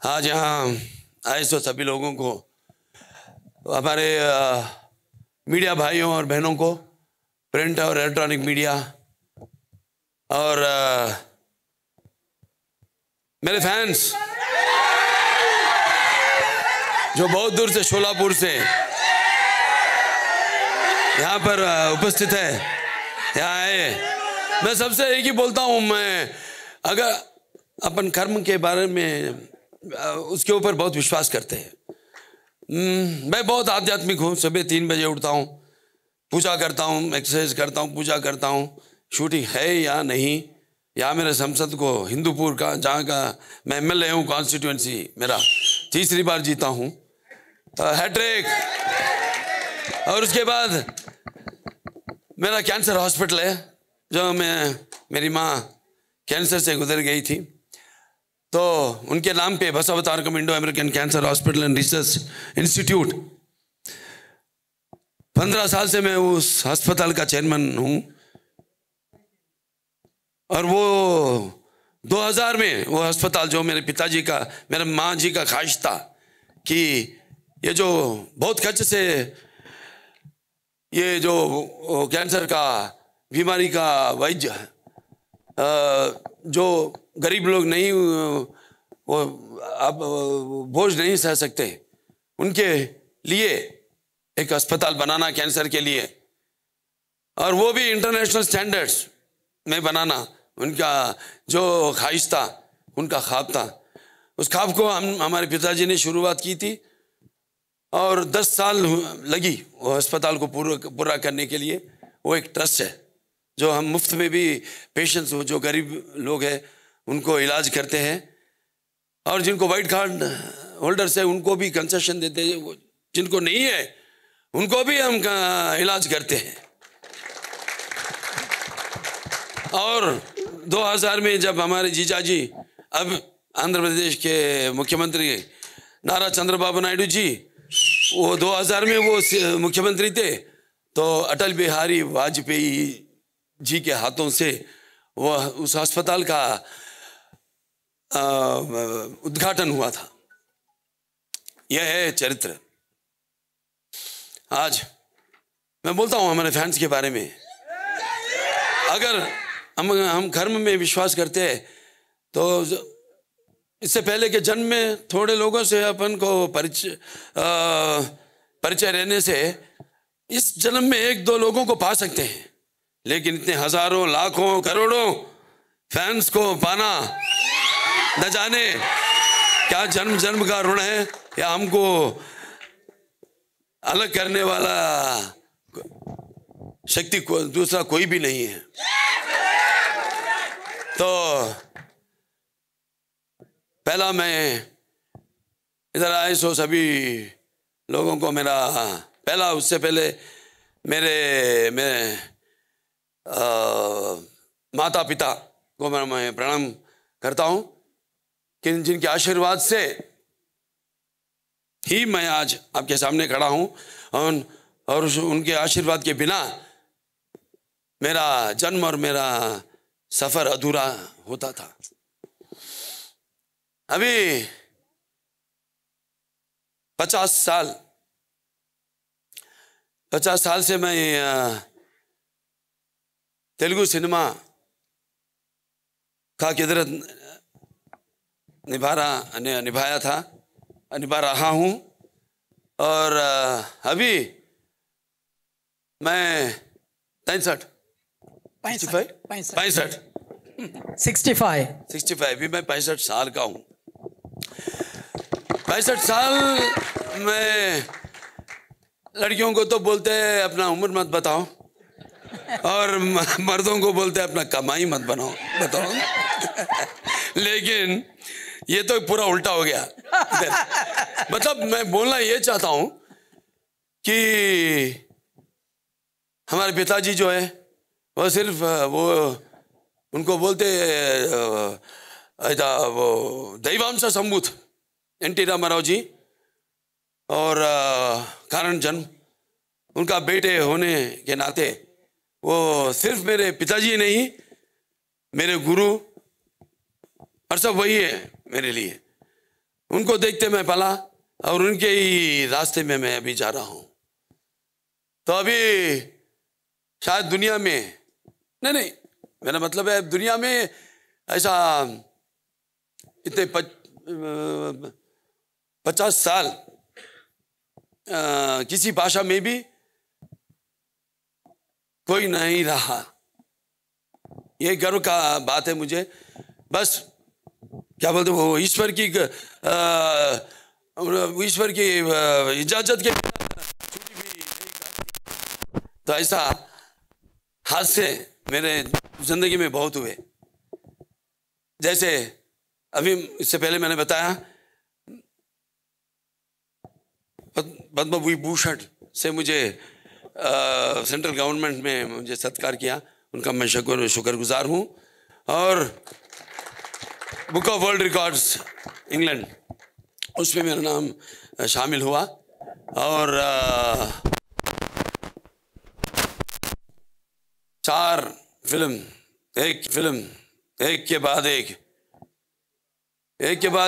आज यहाँ आए तो सभी लोगों को, हमारे मीडिया भाइयों और बहनों को, प्रिंट और इलेक्ट्रॉनिक मीडिया, और मेरे फैंस जो बहुत दूर से, शोलापुर से यहाँ पर उपस्थित है, यहाँ आए, मैं सबसे एक ही बोलता हूँ, मैं अगर अपन कर्म के बारे में उसके ऊपर बहुत विश्वास करते हैं। मैं बहुत आध्यात्मिक हूँ, सुबह 3 बजे उठता हूँ, पूजा करता हूँ, एक्सरसाइज करता हूँ, पूजा करता हूँ। शूटिंग है या नहीं, यहाँ मेरे संसद को हिंदूपुर का, जहाँ का मैं MLA हूँ, कॉन्स्टिट्यूंसी मेरा 3री बार जीता हूँ। हैट्रिक। और उसके बाद मेरा कैंसर हॉस्पिटल है, जो मेरी माँ कैंसर से गुजर गई थी, तो उनके नाम पे Basavatarakam Indo American cancer hospital and research institute, 15 साल से मैं उस अस्पताल का चेयरमैन हूँ। और वो 2000 में वो अस्पताल, जो मेरे पिताजी का, मेरे माँ जी का ख्वाहिश था कि ये जो बहुत खर्च से ये जो कैंसर का बीमारी का वैद्य जो गरीब लोग नहीं, वो अब बोझ नहीं सह सकते, उनके लिए एक अस्पताल बनाना कैंसर के लिए, और वो भी इंटरनेशनल स्टैंडर्ड्स में बनाना, उनका जो ख्वाहिश था, उनका ख्वाब था। उस ख्वाब को हमारे पिताजी ने शुरुआत की थी, और 10 साल लगी वो अस्पताल को पूरा करने के लिए। वो एक ट्रस्ट है जो हम मुफ्त में भी पेशेंट्स, जो गरीब लोग हैं, उनको इलाज करते हैं, और जिनको वाइट कार्ड होल्डर्स है उनको भी कंसेशन देते हैं, जिनको नहीं है उनको भी हम इलाज करते हैं। और 2000 में जब हमारे जीजाजी, अब आंध्र प्रदेश के मुख्यमंत्री नारा चंद्रबाबू नायडू जी, वो 2000 में वो मुख्यमंत्री थे, तो अटल बिहारी वाजपेयी जी के हाथों से वो उस अस्पताल का उद्घाटन हुआ था। यह है चरित्र। आज मैं बोलता हूँ हमारे फैंस के बारे में, अगर हम धर्म में विश्वास करते हैं, तो इससे पहले के जन्म में थोड़े लोगों से अपन को परिचय रहने से इस जन्म में 1-2 लोगों को पा सकते हैं, लेकिन इतने हजारों, लाखों, करोड़ों फैंस को पाना, न जाने क्या जन्म जन्म का ऋण है, या हमको अलग करने वाला शक्ति दूसरा कोई भी नहीं है। तो पहला मैं इधर आए सो सभी लोगों को मेरा पहला, उससे पहले मैं माता पिता को मैं प्रणाम करता हूँ, कि जिनके आशीर्वाद से ही मैं आज आपके सामने खड़ा हूँ, और उनके आशीर्वाद के बिना मेरा जन्म और मेरा सफर अधूरा होता था। अभी 50 साल से मैं तेलुगु सिनेमा का किधर निभा रहा हूँ, और अभी मैं 65 भी मैं 65 साल का हूँ। 65 साल में लड़कियों को तो बोलते हैं अपना उम्र मत बताओ, और मर्दों को बोलते हैं अपना कमाई मत बताओ। लेकिन ये तो पूरा उल्टा हो गया। मतलब मैं बोलना ये चाहता हूँ कि हमारे पिताजी जो है वो सिर्फ वो उनको बोलते वो दैवांश संभूत एन.टी. रामाराव जी, और कारण जन्म उनका बेटे होने के नाते वो सिर्फ मेरे पिताजी नहीं, मेरे गुरु और सब वही है मेरे लिए। उनको देखते मैं पला, और उनके ही रास्ते में मैं अभी जा रहा हूँ। तो अभी शायद दुनिया में नहीं, मेरा मतलब है दुनिया में ऐसा इतने 50 साल किसी भाषा में भी कोई नहीं रहा। ये गर्व का बात है मुझे। बस क्या बोलते वो ईश्वर की इजाजत के छुट्टी भी नहीं। तो ऐसा हादसे मेरे जिंदगी में बहुत हुए। जैसे अभी इससे पहले मैंने बताया पद्म विभूषण से मुझे सेंट्रल गवर्नमेंट में मुझे सत्कार किया, उनका मैं शुक्रगुजार हूँ। और book of world records England, उसमें मेरा नाम शामिल हुआ। और 4 फिल्म, एक के बाद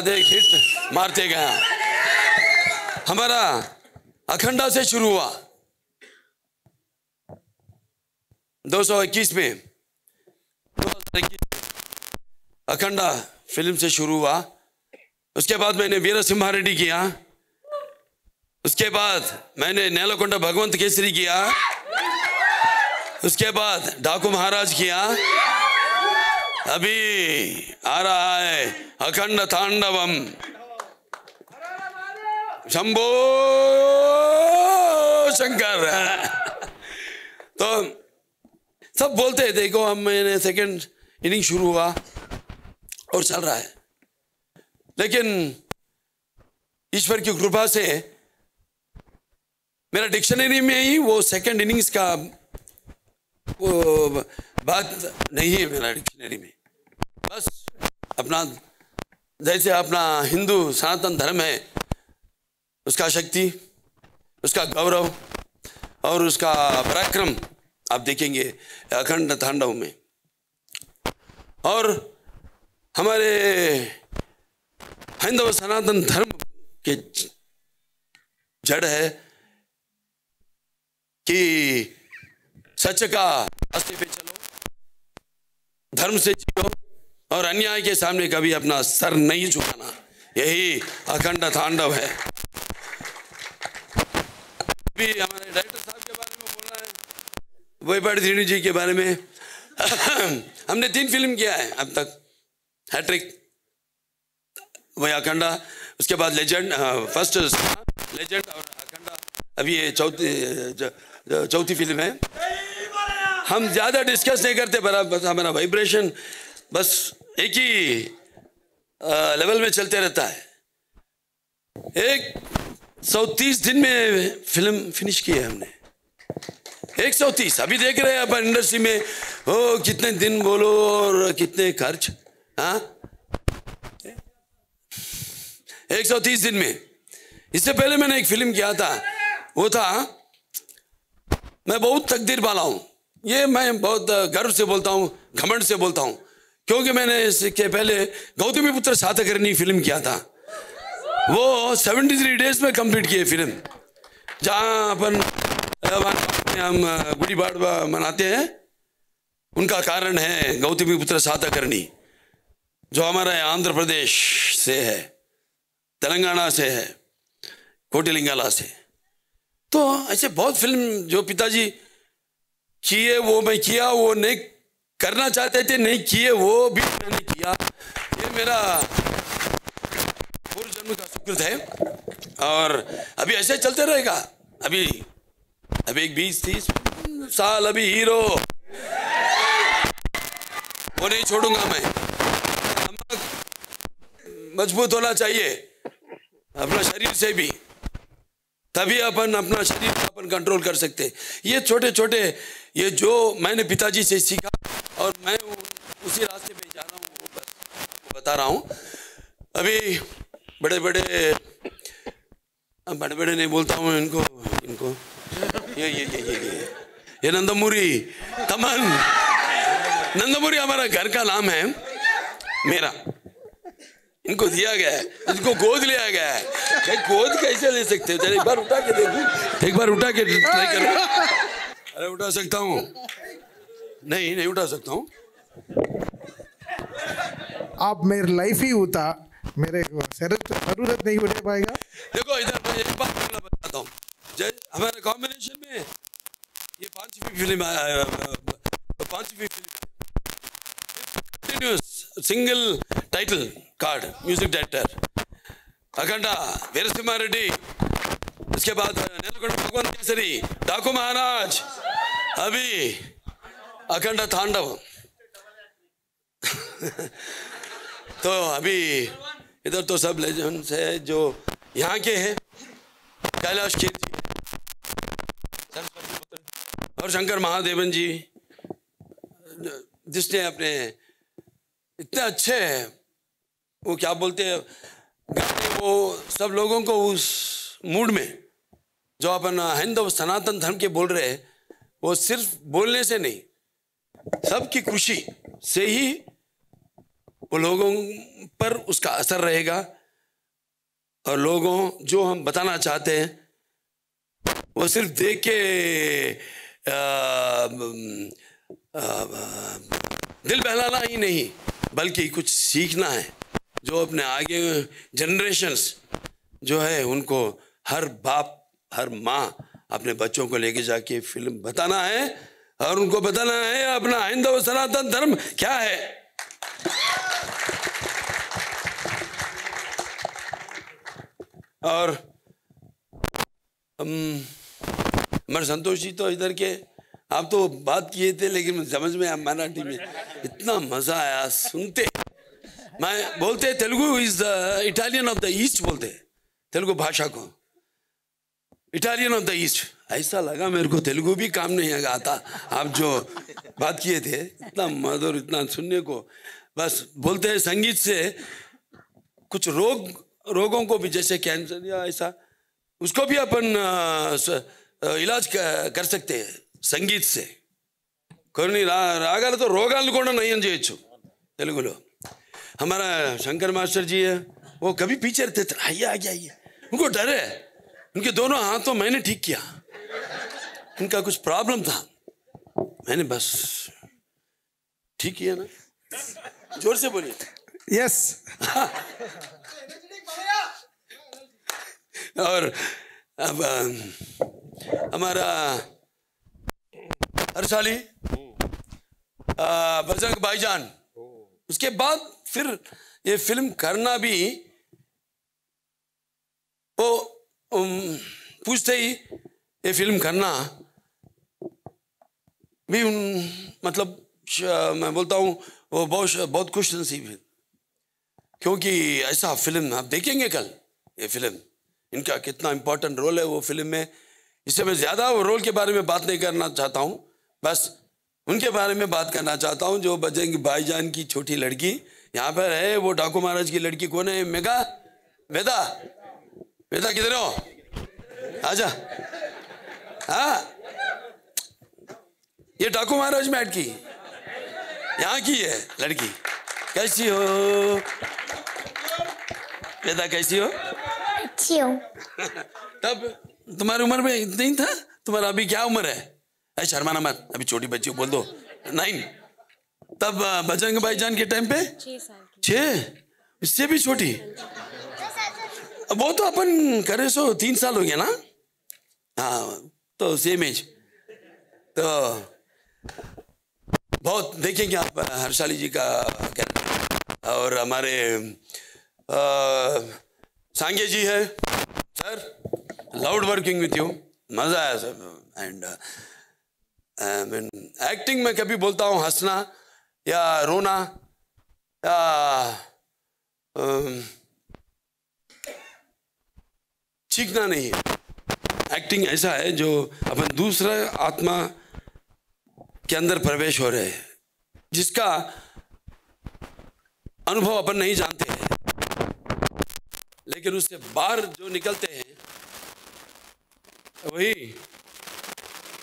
एक हिट मारते गया। हमारा अखंडा से शुरू हुआ 221 में, 2021 अखंडा फिल्म से शुरू हुआ। उसके बाद मैंने वीर सिम्हारेड्डी किया, उसके बाद मैंने नेलकोंडा भगवंत केसरी किया, उसके बाद डाकू महाराज किया, अभी आ रहा है अखंड तांडवम। शंभो शंकर। तो सब बोलते हैं, देखो हम मैंने सेकंड इनिंग शुरू हुआ और चल रहा है, लेकिन ईश्वर की कृपा से मेरा डिक्शनरी में ही वो सेकंड इनिंग्स का वो बात नहीं है मेरा डिक्शनरी में। बस अपना जैसे अपना हिंदू सनातन धर्म है, उसका शक्ति, उसका गौरव और उसका पराक्रम आप देखेंगे अखंड तांडव में। और हमारे हिंदू सनातन धर्म के जड़ है कि सच का रास्ते पे चलो, धर्म से जियो और अन्याय के सामने कभी अपना सर नहीं झुकाना, यही अखंड तांडव है। भी हमारे डायरेक्टर साहब के बारे में बोलना है, बोयपाटी श्रीनु जी के बारे में। हमने 3 फिल्म किया है अब तक, हैट्रिक, वही अखंडा, उसके बाद लेजेंड, फर्स्ट लेजेंड और अखंडा, अभी ये चौथी फिल्म है। हम ज़्यादा डिस्कस नहीं करते, बस हमारा वाइब्रेशन बस एक ही लेवल में चलते रहता है। 130 दिन में फिल्म फिनिश की है हमने, 130। अभी देख रहे हैं अपन इंडस्ट्री में हो कितने दिन बोलो और कितने खर्च। हाँ, 130 दिन में। इससे पहले मैंने एक फिल्म किया था, वो था मैं बहुत तकदीर वाला हूँ। ये मैं बहुत गर्व से बोलता हूँ, घमंड से बोलता हूँ, क्योंकि मैंने इसके पहले गौतमीपुत्र सातकर्णी फिल्म किया था। वो 73 डेज में कंप्लीट किए फिल्म, जहाँ अपन हम गुड़ी बाड़वा मनाते हैं, उनका कारण है गौतमीपुत्र सातकर्णी, जो हमारा आंध्र प्रदेश से है, तेलंगाना से है, कोटिलिंगाला से। तो ऐसे बहुत फिल्म जो पिताजी किए वो मैं किया, वो नहीं करना चाहते थे नहीं किए, वो भी मैंने किया। ये मेरा पूर्व जन्म का सुकृत है और अभी ऐसे चलते रहेगा। अभी एक 20-30 साल अभी हीरो वो नहीं छोड़ूंगा मैं। मजबूत होना चाहिए अपना शरीर से भी, तभी अपन अपना शरीर को अपन कंट्रोल कर सकते। ये छोटे छोटे ये जो मैंने पिताजी से सीखा और मैं उसी रास्ते पे जा रहा हूँ, वो बस बता रहा हूँ। अभी बड़े बड़े नहीं बोलता हूँ इनको ये नंदमुरी तमन, नंदमुरी हमारा घर का नाम है मेरा, इनको दिया गया है, इनको गोद लिया गया है। गोद कैसे ले सकते हो? एक बार उठा के देखो, एक बार उठा के ट्राई करो। अरे उठा सकता हूँ? नहीं उठा सकता हूँ। आप मेरे लाइफ ही होता, मेरे जरूरत नहीं उठा पाएगा। देखो इधर मैं एक बात बताता हूँ, हमारे कॉम्बिनेशन में ये 5वीं फिल्म आया, 5वीं film continuous single title card, music director Akhanda, Veera Simha Reddy, उसके बाद नेलकोंडा भगवंत केसरी, डाकू महाराज, अभी अखंडा तांडव। तो अभी इधर तो सब लेजेंड्स है जो यहाँ के हैं, कैलाश खेर जी, और शंकर महादेवन जी, जिसने अपने इतने अच्छे वो क्या बोलते हैं गाने, वो सब लोगों को उस मूड में जो अपन हिंदू सनातन धर्म के बोल रहे हैं, वो सिर्फ बोलने से नहीं, सबकी खुशी से ही वो लोगों पर उसका असर रहेगा। और लोगों जो हम बताना चाहते हैं वो सिर्फ देख के दिल बहलाना ही नहीं, बल्कि कुछ सीखना है, जो अपने आगे जनरेशन्स जो है उनको हर बाप हर माँ अपने बच्चों को लेके जाके फिल्म बताना है और उनको बताना है अपना हिंदू सनातन धर्म क्या है। और हमारे संतोष जी तो इधर के, आप तो बात किए थे लेकिन समझ में मराठी में इतना मजा आया सुनते। मैं बोलते Telugu is the Italian of the east, बोलते तेलुगु भाषा को इटालियन ऑफ द ईस्ट। ऐसा लगा मेरे को तेलुगु भी काम नहीं आता। आप जो बात किए थे इतना मधुर, इतना सुनने को, बस बोलते हैं संगीत से कुछ रोगों को भी, जैसे कैंसर या ऐसा, उसको भी अपन इलाज कर सकते हैं संगीत से। కొన్ని రాగాలతో రోగాలను కూడా నయం చేయొచ్చు తెలుగులో। हमारा शंकर मास्टर जी है, वो कभी पीछे रहते थे, आइए आइए आइए, उनको डर है, उनके दोनों हाथों मैंने ठीक किया, उनका कुछ प्रॉब्लम था, मैंने बस ठीक किया ना। जोर से बोलिए। यस। और अब हमारा हर्षाली बजरंग भाईजान, उसके बाद फिर ये फिल्म करना भी, वो पूछते ही ये फिल्म करना भी मतलब मैं बोलता हूँ वो बहुत खुश नसीब है, क्योंकि ऐसा फिल्म आप देखेंगे कल। ये फिल्म इनका कितना इम्पोर्टेंट रोल है वो फिल्म में। इससे मैं ज़्यादा वो रोल के बारे में बात नहीं करना चाहता हूँ, बस उनके बारे में बात करना चाहता हूँ। जो बजरंग भाईजान की छोटी लड़की यहाँ पर है, वो डाकू महाराज की लड़की कौन है? मेघा, वेदा, वेदा किधर हो? आजा। हाँ, ये डाकू महाराज में ऐड की, यहाँ की है लड़की। कैसी हो वेदा, कैसी हो? अच्छी हूँ। तब तुम्हारी उम्र में इतना ही था? तुम्हारा अभी क्या उम्र है? अरे शर्माना मत, अभी छोटी बच्ची हो, बोल दो 9। तब बजरंग भाईजान के टाइम पे 6 साल की। 6? इससे भी छोटी? वो तो अपन करे सो 3 साल हो गया ना। हाँ, तो सेम एज। तो बहुत देखेंगे आप हर्षाली जी का कैरेक्टर। और हमारे सांगे जी है sir, loud working with you, मजा आया सर। एंड एक्टिंग में कभी बोलता हूँ हंसना या रोना या चीखना नहीं है। एक्टिंग ऐसा है जो अपन दूसरा आत्मा के अंदर प्रवेश हो रहे हैं, जिसका अनुभव अपन नहीं जानते हैं, लेकिन उससे बाहर जो निकलते हैं वही।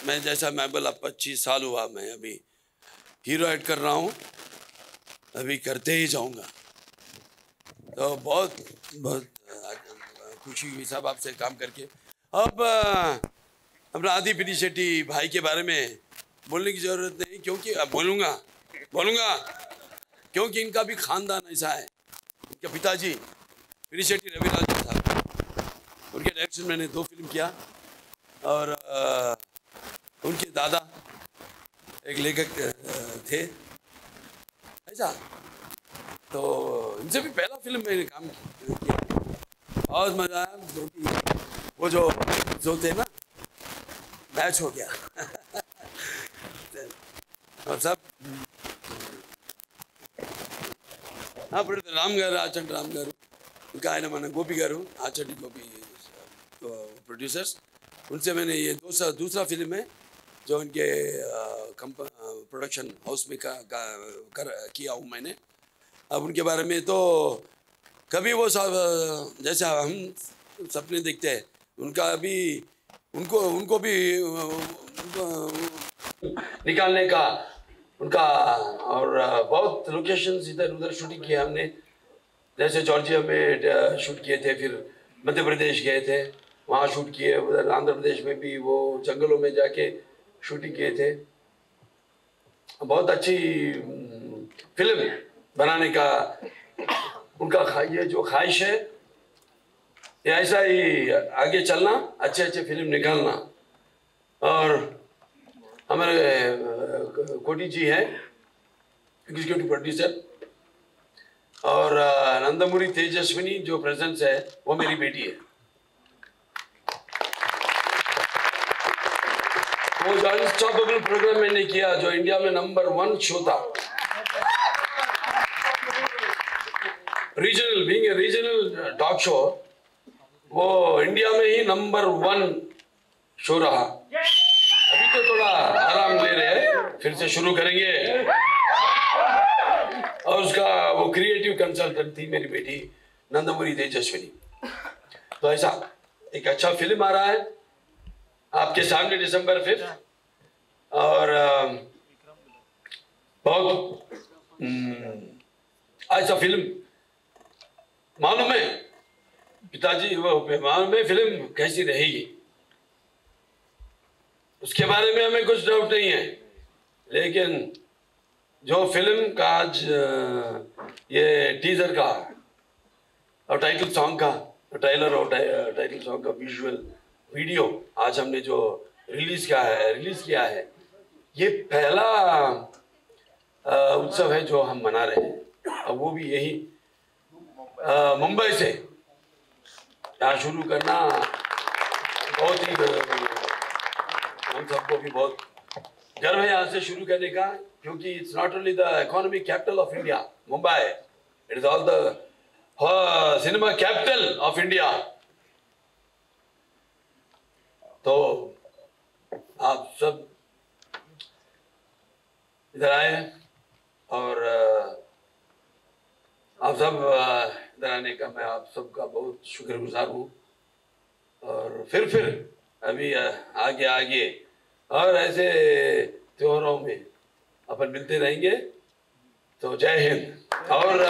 मैं जैसा मैं बोला 25 साल हुआ, मैं अभी हीरो ऐड कर रहा हूँ, अभी करते ही जाऊँगा। तो बहुत बहुत खुशी हुई साहब आपसे काम करके। अब अपना आदि पिनी शेट्टी भाई के बारे में बोलने की ज़रूरत नहीं, क्योंकि अब बोलूँगा क्योंकि इनका भी खानदान ऐसा है। इनके पिताजी पिनी शेट्टी रविलाल जी साहब, उनके डायरेक्शन मैंने 2 फिल्म किया, और उनके दादा एक लेखक थे ऐसा। तो इनसे भी पहला फिल्म मैंने काम किया, और मजा आया। वो जो थे ना, मैच हो गया। और सब ఇప్పుడు రామ్ గారు ఆచండి రామ్ గారు, ఇంకా ఆయన మన గోపి గారు ఆచండి గోపి प्रोड्यूसर्स, उनसे मैंने ये दूसरा फिल्म है जो इनके प्रोडक्शन हाउस में किया हूँ मैंने। अब उनके बारे में तो कभी वो जैसे हम सपने देखते हैं, उनका भी उनको भी निकालने का उनका, और बहुत लोकेशंस इधर उधर शूटिंग किया हमने, जैसे जॉर्जिया में शूट किए थे, फिर मध्य प्रदेश गए थे वहाँ शूट किए, उधर आंध्र प्रदेश में भी वो जंगलों में जाके शूटिंग किए थे। बहुत अच्छी फिल्म बनाने का उनका ये जो ख्वाहिश है, ये ऐसा ही आगे चलना, अच्छे अच्छे फिल्म निकालना। और हमारे कोटी जी हैं एग्जीक्यूटिव प्रोड्यूसर, और नंदमुरी तेजस्विनी जो प्रेजेंस है वो मेरी बेटी है। वो जो अनस्टॉपेबल प्रोग्राम मैंने किया जो इंडिया में नंबर 1 शो था, रीजनल टॉक शो, वो इंडिया में ही नंबर 1 शो रहा। अभी तो थोड़ा आराम ले रहे हैं, फिर से शुरू करेंगे। और उसका वो क्रिएटिव कंसल्टेंट थी मेरी बेटी नंदमुरी तेजस्विनी। तो ऐसा एक अच्छा फिल्म आ रहा है आपके सामने दिसंबर 5, और बहुत ऐसा फिल्म मालूम है पिताजी, वो मालूम है फिल्म कैसी रहेगी, उसके बारे में हमें कुछ डाउट नहीं है। लेकिन जो फिल्म का आज ये टीजर का और टाइटल सॉन्ग का ट्रेलर और टाइटल सॉन्ग का विजुअल वीडियो आज हमने जो रिलीज किया है, ये पहला उत्सव है जो हम मना रहे हैं। अब वो भी यही मुंबई से यहाँ शुरू करना बहुत ही, हम सबको भी बहुत गर्व है यहाँ से शुरू करने का, क्योंकि it's not only the economic capital of India Mumbai, it is all the cinema capital of India. तो आप सब इधर आए और आप सब इधर आने का मैं आप सबका बहुत शुक्रगुजार हूँ। और फिर अभी आगे और ऐसे त्योहारों में अपन मिलते रहेंगे। तो जय हिंद। और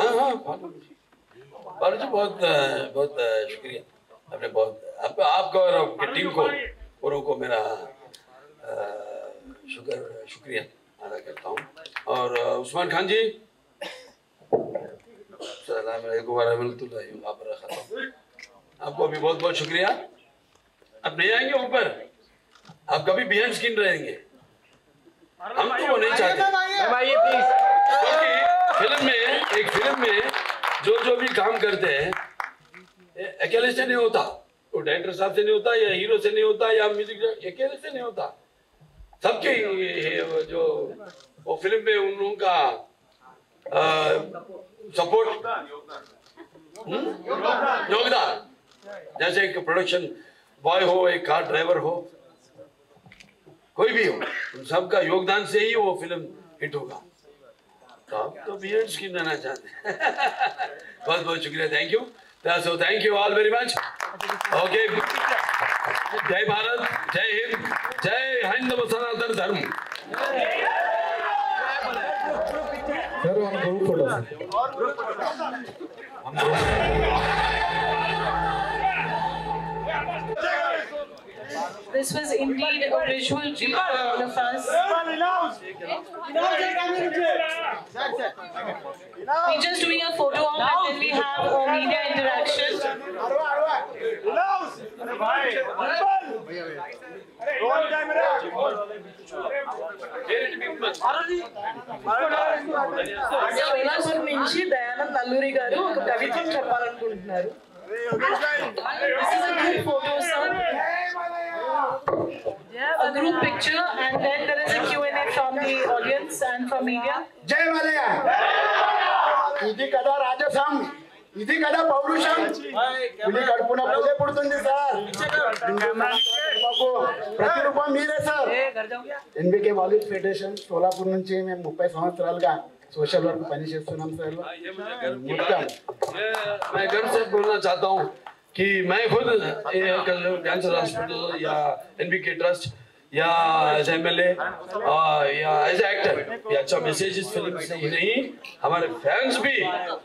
हाँ बालू जी बहुत शुक्रिया, आपने बहुत आपका और आपकी टीम को पूरों को मेरा शुक्रिया अदा करता हूँ। और उस्मान खान जी आपको भी बहुत बहुत शुक्रिया। आप नहीं आएंगे ऊपर, आप कभी बिहाइंड स्क्रीन रहेंगे, हम तो वो नहीं चाहते। क्योंकि फिल्म में जो भी काम करते हैं अकेले से नहीं होता, वो डायरेक्टर साहब से नहीं होता, या हीरो से नहीं होता, या म्यूजिक अकेले से नहीं होता। सबके जो वो फिल्म में उन लोगों का सपोर्ट योगदान, जैसे एक प्रोडक्शन बॉय हो, एक कार ड्राइवर हो, कोई भी हो, उन सबका योगदान से ही वो फिल्म हिट होगा। तो आप तो बियर्ड स्क्रीन रहना चाहते हैं। बहुत बहुत शुक्रिया, thank you. So thank you all very much. Okay, जय भारत, जय हिंद, जय हिंद सनातन धर्म। This was indeed a visual treat for all of us. We're just doing a photo op and then we have a media interaction. So, నుంచి దయానంద్ నల్లూరి గారు ఒక కవిత్వం చెప్పాలనుకుంటున్నారు. This is a group photo, sir. A group picture, and then there is a Q&A from the audience and from media. జై బాలయ్య. ఇది కదా రాజసం, ఇది కదా పౌరుషం. ఇది కడుపున పొదే పుడుతుంది సార్. ప్రతిరూపం మీరే sir. NBK Bollywood federation Solapur నుంచి మేము 30 సంవత్సరాలుగా सोशल वर्क पनी చేస్తున్నాం సార్. मैं गर्व से बोलना चाहता हूँ कि मैं खुद कैंसर हॉस्पिटल या एनबीके ट्रस्ट या एज एमएलए या एज एक्टर ये अच्छा मैसेज इस फिल्म से ही नहीं, हमारे फैंस भी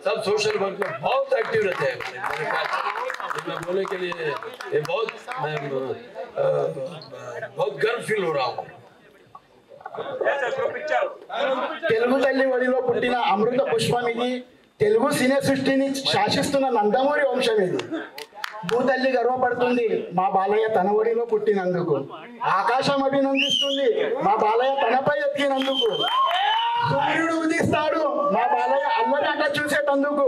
सब सोशल वर्क में बहुत एक्टिव रहते हैं. मैं बोलने के लिए ये बहुत गर्व फील हो रहा हूँ. తెలుగు తల్లి ఒడిలో పుట్టిన అమృత పుష్పం ఇది. తెలుగు సినీ సృష్టిని శాసిస్తున్న నందమూరి వంశం ఇది. భూతల్లి గర్వపడుతుంది మా బాలయ్య తన ఒడిలో పుట్టినందుకు. ఆకాశం అభినందిస్తుంది మా బాలయ్య తనపై ఎక్కినందుకు. సూర్యుడు ఉదిస్తాడు మా బాలయ్య అల్లదాట చూసేటందుకు.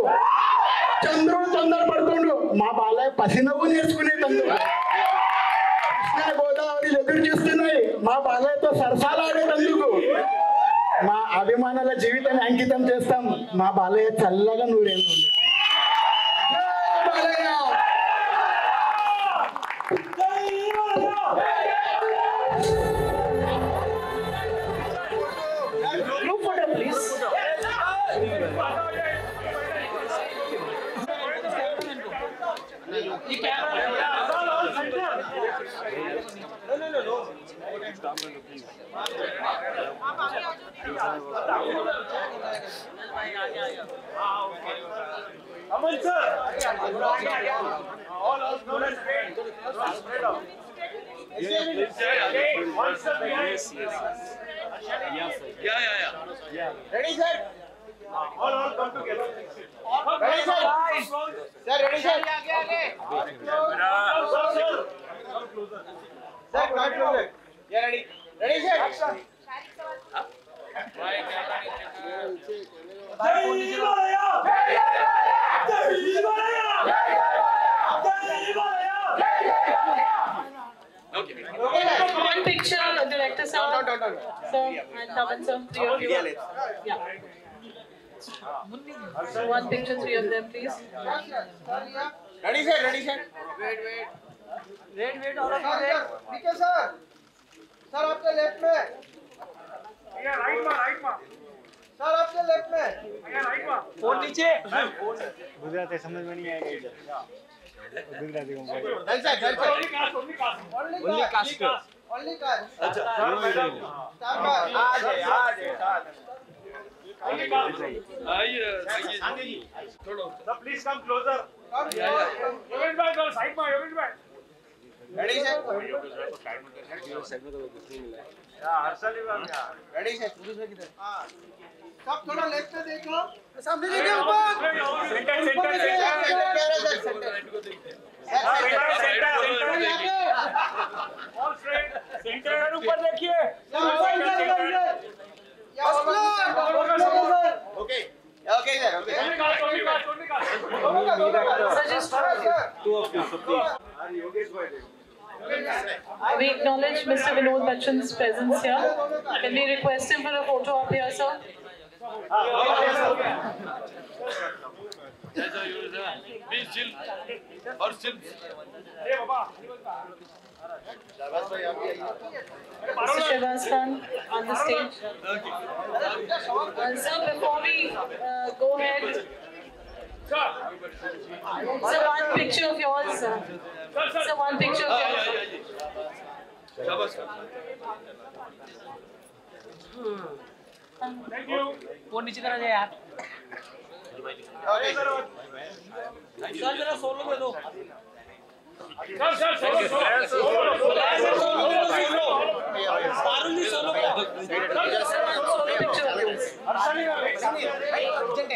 చంద్రుడు తొందరపడుతుండు మా బాలయ్య పసినవ్వు నేర్చుకునేటందుకు. కృష్ణా గోదావరి ఎదురు చూస్తున్నాయి మా బాలయ్యతో సరసాలాడేటందుకు. మా అభిమానుల జీవితాన్ని అంకితం చేస్తాం మా బాలయ్య చల్లగా నూరేళ్ళు. Group photo, please. Aman sir. All students straight up. One step behind. Yeah. Ready sir? All come together. Ready sir? Sir ready sir? आगे. Sir. Sir come closer. Yeah ready. Ready sir? Action. One picture, director sir. Sir, and Taman sir, three of you. Yeah. One picture, three of them, please. Ready sir? Wait. all of you there. VK sir आपके left में. Right में. Sir आपके left में. Right में. Phone नीचे. गुजराती समझ में नहीं आएगा इधर. गुजराती को Only cast. अच्छा. Please come closer. Yogesh bhai, side में. Yogesh bhai. Ready sir? Harshal Ready sir? सब थोड़ा लेफ्ट में देखो. सामने देखो ऊपर. सेंटर ऊपर देखिए. Okay. We acknowledge Mr. Vinod Bachchan's presence here. Can we request him for a photo up here, sir? Be still or still. Mr. Shehbaz Khan on the stage. And sir, before we go ahead, sir, one picture of yours, sir. Sir, one picture of yours. Thank you. Phone नीचे करा जाए यार. Sir जरा solo में दो. Sir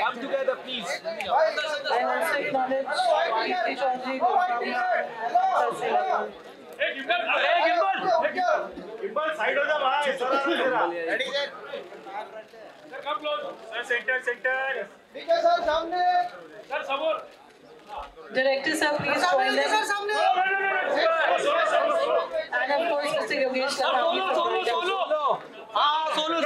Come together, please. I also acknowledge Kirti Chaudhary from Gimbal, side हो जा भाई. Ready sir? Sir, come close. Sir, center. BK sir सामने सर सबूर Director sir, please join them. And of course, Mr. Yogesh Karnami. Solo. हाँ solo.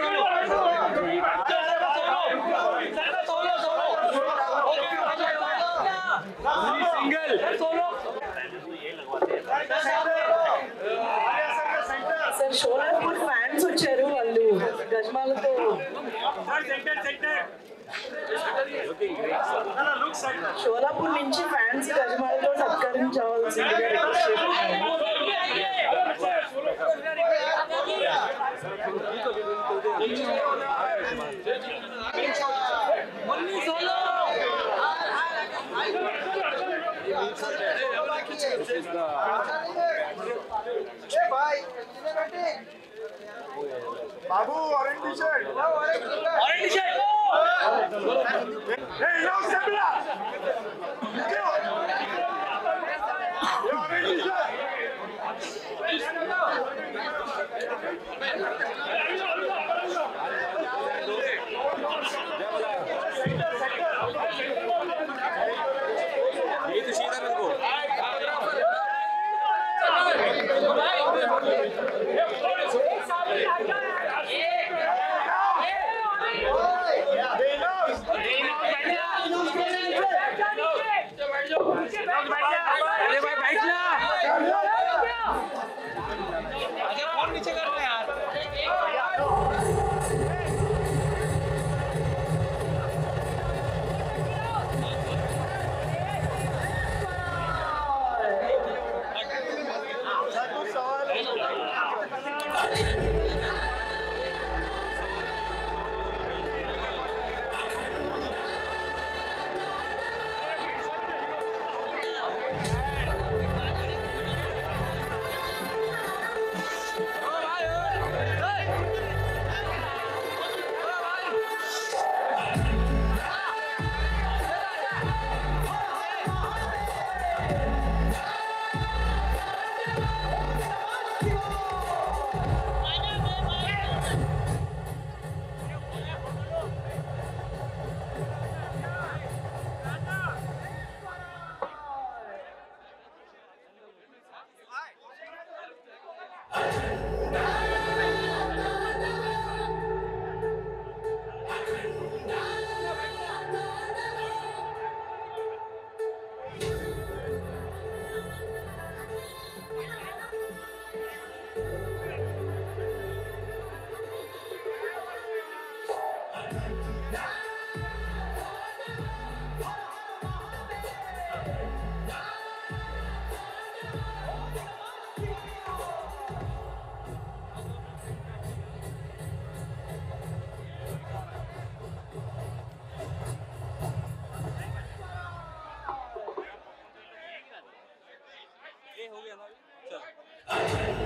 Single. Solo. Sir, Sholapur fans వచ్చారు వాళ్ళు గజమాలతో. షోలాపూర్ నుంచి fans గజమాలతో సత్కరించవలసిందిగా రిక్వెస్ట్ చేస్తున్నాను. बाबू orange T-shirt Hey, yo, Sebla! ये हो गया ना चल